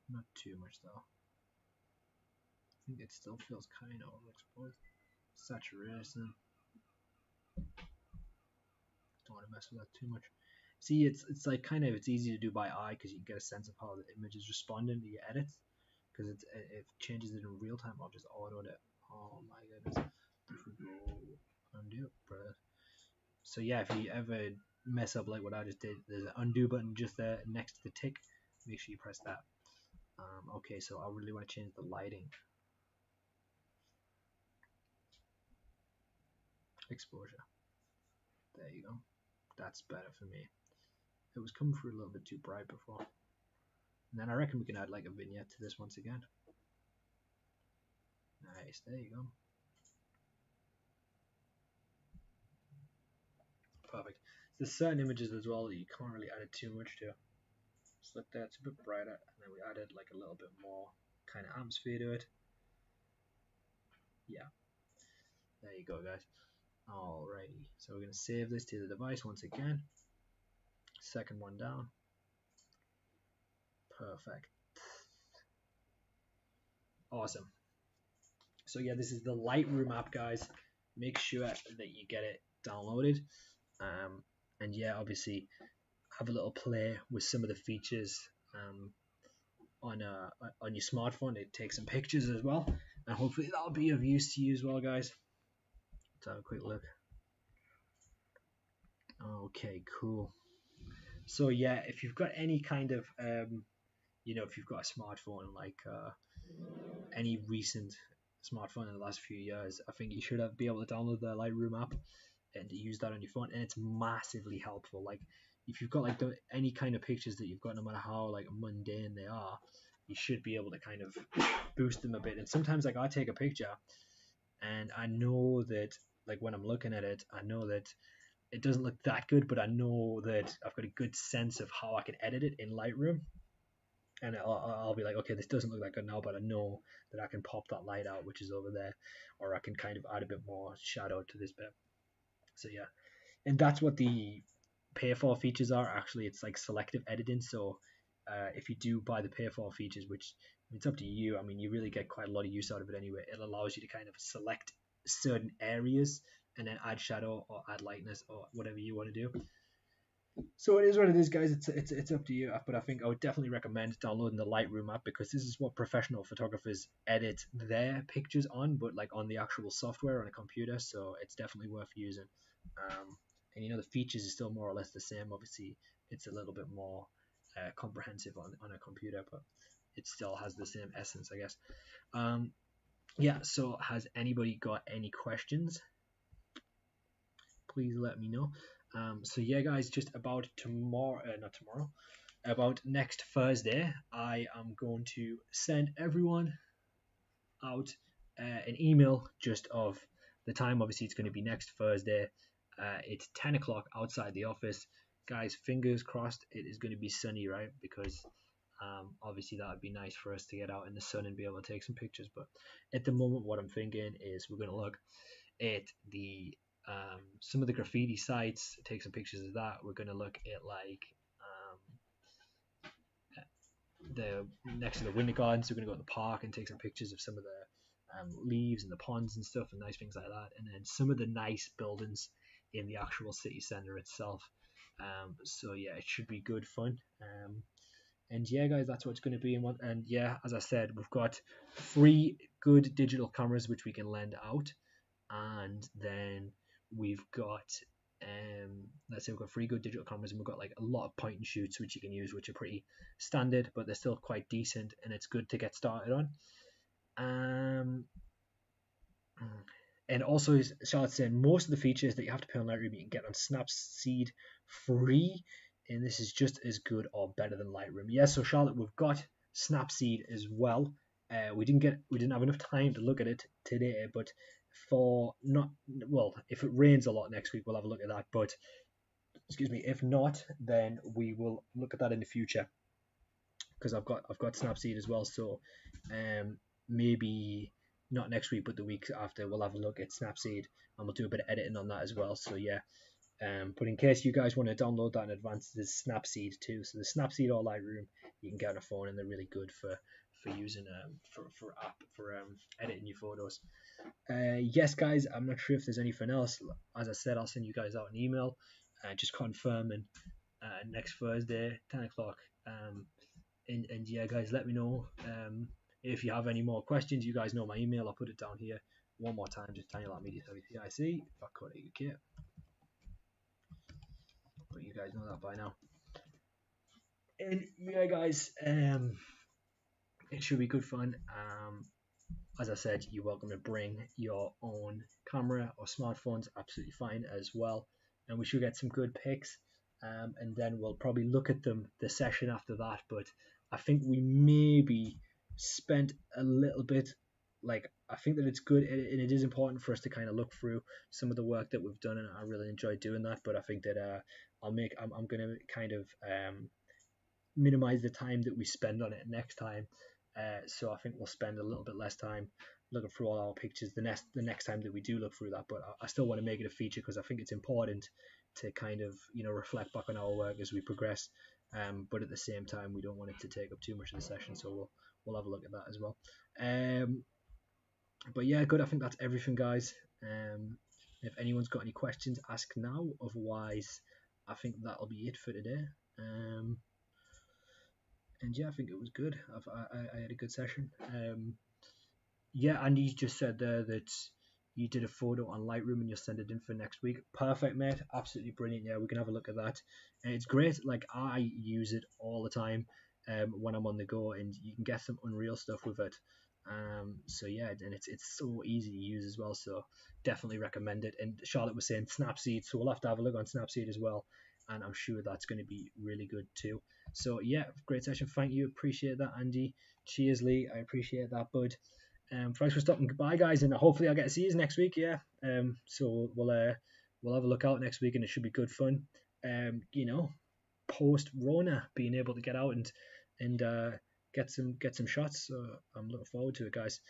Not too much though. I think it still feels kind of overexposed. Saturation. Don't want to mess with that too much. See, it's like kind of, it's easy to do by eye because you get a sense of how the image is responding to your edits, because it changes it in real time. I'll just auto it. Oh my goodness. If we go undo, bro. So yeah, if you ever mess up like what I just did, there's an undo button just there next to the tick. Make sure you press that. Okay, so I really want to change the lighting. Exposure. There you go. That's better for me. It was coming through a little bit too bright before. And then I reckon we can add like a vignette to this once again. Nice, there you go. Perfect. There's certain images as well that you can't really add it too much to. Just look there, it's a bit brighter, and then we added like a little bit more kind of atmosphere to it. Yeah. There you go, guys. Alrighty, so we're going to save this to the device once again. Second one down. Perfect. Awesome. So yeah, this is the Lightroom app, guys. Make sure that you get it downloaded. And yeah, obviously have a little play with some of the features on your smartphone. It takes some pictures as well, and hopefully that'll be of use to you as well, guys. Let's have a quick look. Okay, cool. So yeah, if you've got any kind of if you've got a smartphone like any recent smartphone in the last few years, I think you should be able to download the Lightroom app and use that on your phone, and it's massively helpful. Like if you've got like any kind of pictures that you've got, no matter how like mundane they are, you should be able to kind of boost them a bit. And sometimes like I take a picture and I know that like when I'm looking at it, I know that it doesn't look that good, but I know that I've got a good sense of how I can edit it in Lightroom. And I'll be like, okay, this doesn't look that good now, but I know that I can pop that light out, which is over there, or I can kind of add a bit more shadow to this bit. So yeah, and that's what the pay for features are. Actually, it's like selective editing. So if you do buy the pay for features, which it's up to you, I mean, you really get quite a lot of use out of it anyway. It allows you to kind of select certain areas and then add shadow or add lightness or whatever you want to do. So it is what it is, guys. It's up to you. But I think I would definitely recommend downloading the Lightroom app, because this is what professional photographers edit their pictures on, but like on the actual software on a computer. So it's definitely worth using. And the features are still more or less the same. Obviously, it's a little bit more comprehensive on a computer, but it still has the same essence, I guess. Yeah. So has anybody got any questions? Please let me know. So yeah, guys, just about about next Thursday, I am going to send everyone out an email just of the time. Obviously, it's going to be next Thursday. It's 10 o'clock outside the office. Guys, fingers crossed it is going to be sunny, right? Because obviously that would be nice for us to get out in the sun and be able to take some pictures. But at the moment, what I'm thinking is we're going to look at the some of the graffiti sites, take some pictures of that. We're going to look at like the next to the winter gardens. We're going to go to the park and take some pictures of some of the leaves and the ponds and stuff and nice things like that. And then some of the nice buildings in the actual city center itself. So yeah, it should be good fun. And yeah, guys, that's what it's going to be. And yeah, as I said, we've got 3 good digital cameras which we can lend out. And then we've got let's say we've got 3 good digital cameras, and we've got like a lot of point and shoots which you can use, which are pretty standard, but they're still quite decent, and it's good to get started on. And also, as Charlotte said, most of the features that you have to pay on Lightroom you can get on Snapseed free, and this is just as good or better than Lightroom. Yes, so Charlotte, we've got Snapseed as well. We didn't have enough time to look at it today, but if it rains a lot next week, we'll have a look at that. But excuse me, if not, then we will look at that in the future, because I've got Snapseed as well. So maybe not next week, but the week after, we'll have a look at Snapseed and we'll do a bit of editing on that as well. So yeah. But in case you guys want to download that in advance, there's Snapseed too. So the Snapseed or Lightroom you can get on a phone, and they're really good for using for editing your photos. Yes, guys, I'm not sure if there's anything else. As I said, I'll send you guys out an email, just confirming next Thursday, 10 o'clock. And yeah, guys, let me know if you have any more questions. You guys know my email. I'll put it down here one more time. Just daniel@mediaWTIC.co.uk. But you guys know that by now. And yeah, guys, it should be good fun. As I said, you're welcome to bring your own camera or smartphones, absolutely fine as well. And we should get some good pics. And then we'll probably look at them the session after that. But I think we maybe spent a little bit, like, I think that it's good, and it is important for us to kind of look through some of the work that we've done, and I really enjoyed doing that. But I think that I'm going to kind of minimize the time that we spend on it next time. So I think we'll spend a little bit less time looking through all our pictures the next time that we do look through that. But I still want to make it a feature, because I think it's important to kind of reflect back on our work as we progress. But at the same time, we don't want it to take up too much of the session, so we'll have a look at that as well. But yeah, good. I think that's everything, guys. If anyone's got any questions, ask now. Otherwise, I think that'll be it for today. And yeah, I think it was good. I had a good session. Yeah, and you just said there that you did a photo on Lightroom and you'll send it in for next week. Perfect, mate. Absolutely brilliant. Yeah, we can have a look at that. And it's great. Like, I use it all the time when I'm on the go, and you can get some unreal stuff with it. So yeah, and it's so easy to use as well. So definitely recommend it. And Charlotte was saying Snapseed, so we'll have to have a look on Snapseed as well. And I'm sure that's going to be really good too. So yeah, great session. Thank you. Appreciate that, Andy. Cheers, Lee. I appreciate that, bud. Thanks for stopping by, guys, and hopefully I'll get to see you next week. Yeah. So we'll have a look out next week, and it should be good fun. Post Rona, being able to get out and get some shots. So I'm looking forward to it, guys.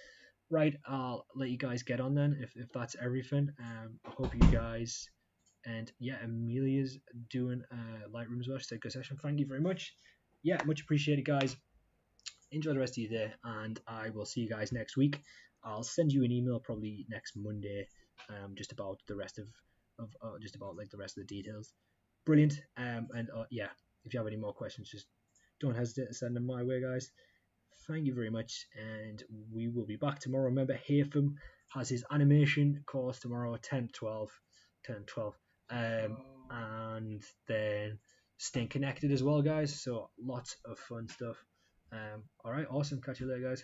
Right, I'll let you guys get on then. If that's everything, I hope you guys. And yeah, Amelia's doing Lightroom as well. She said good session. Thank you very much. Yeah, much appreciated, guys. Enjoy the rest of your day, and I will see you guys next week. I'll send you an email probably next Monday, just about the rest of just about like the rest of the details. Brilliant. And yeah, if you have any more questions, just don't hesitate to send them my way, guys. Thank you very much, and we will be back tomorrow. Remember, Haytham has his animation course tomorrow, 10-12. And then staying connected as well, guys. So lots of fun stuff. All right, awesome. Catch you later, guys.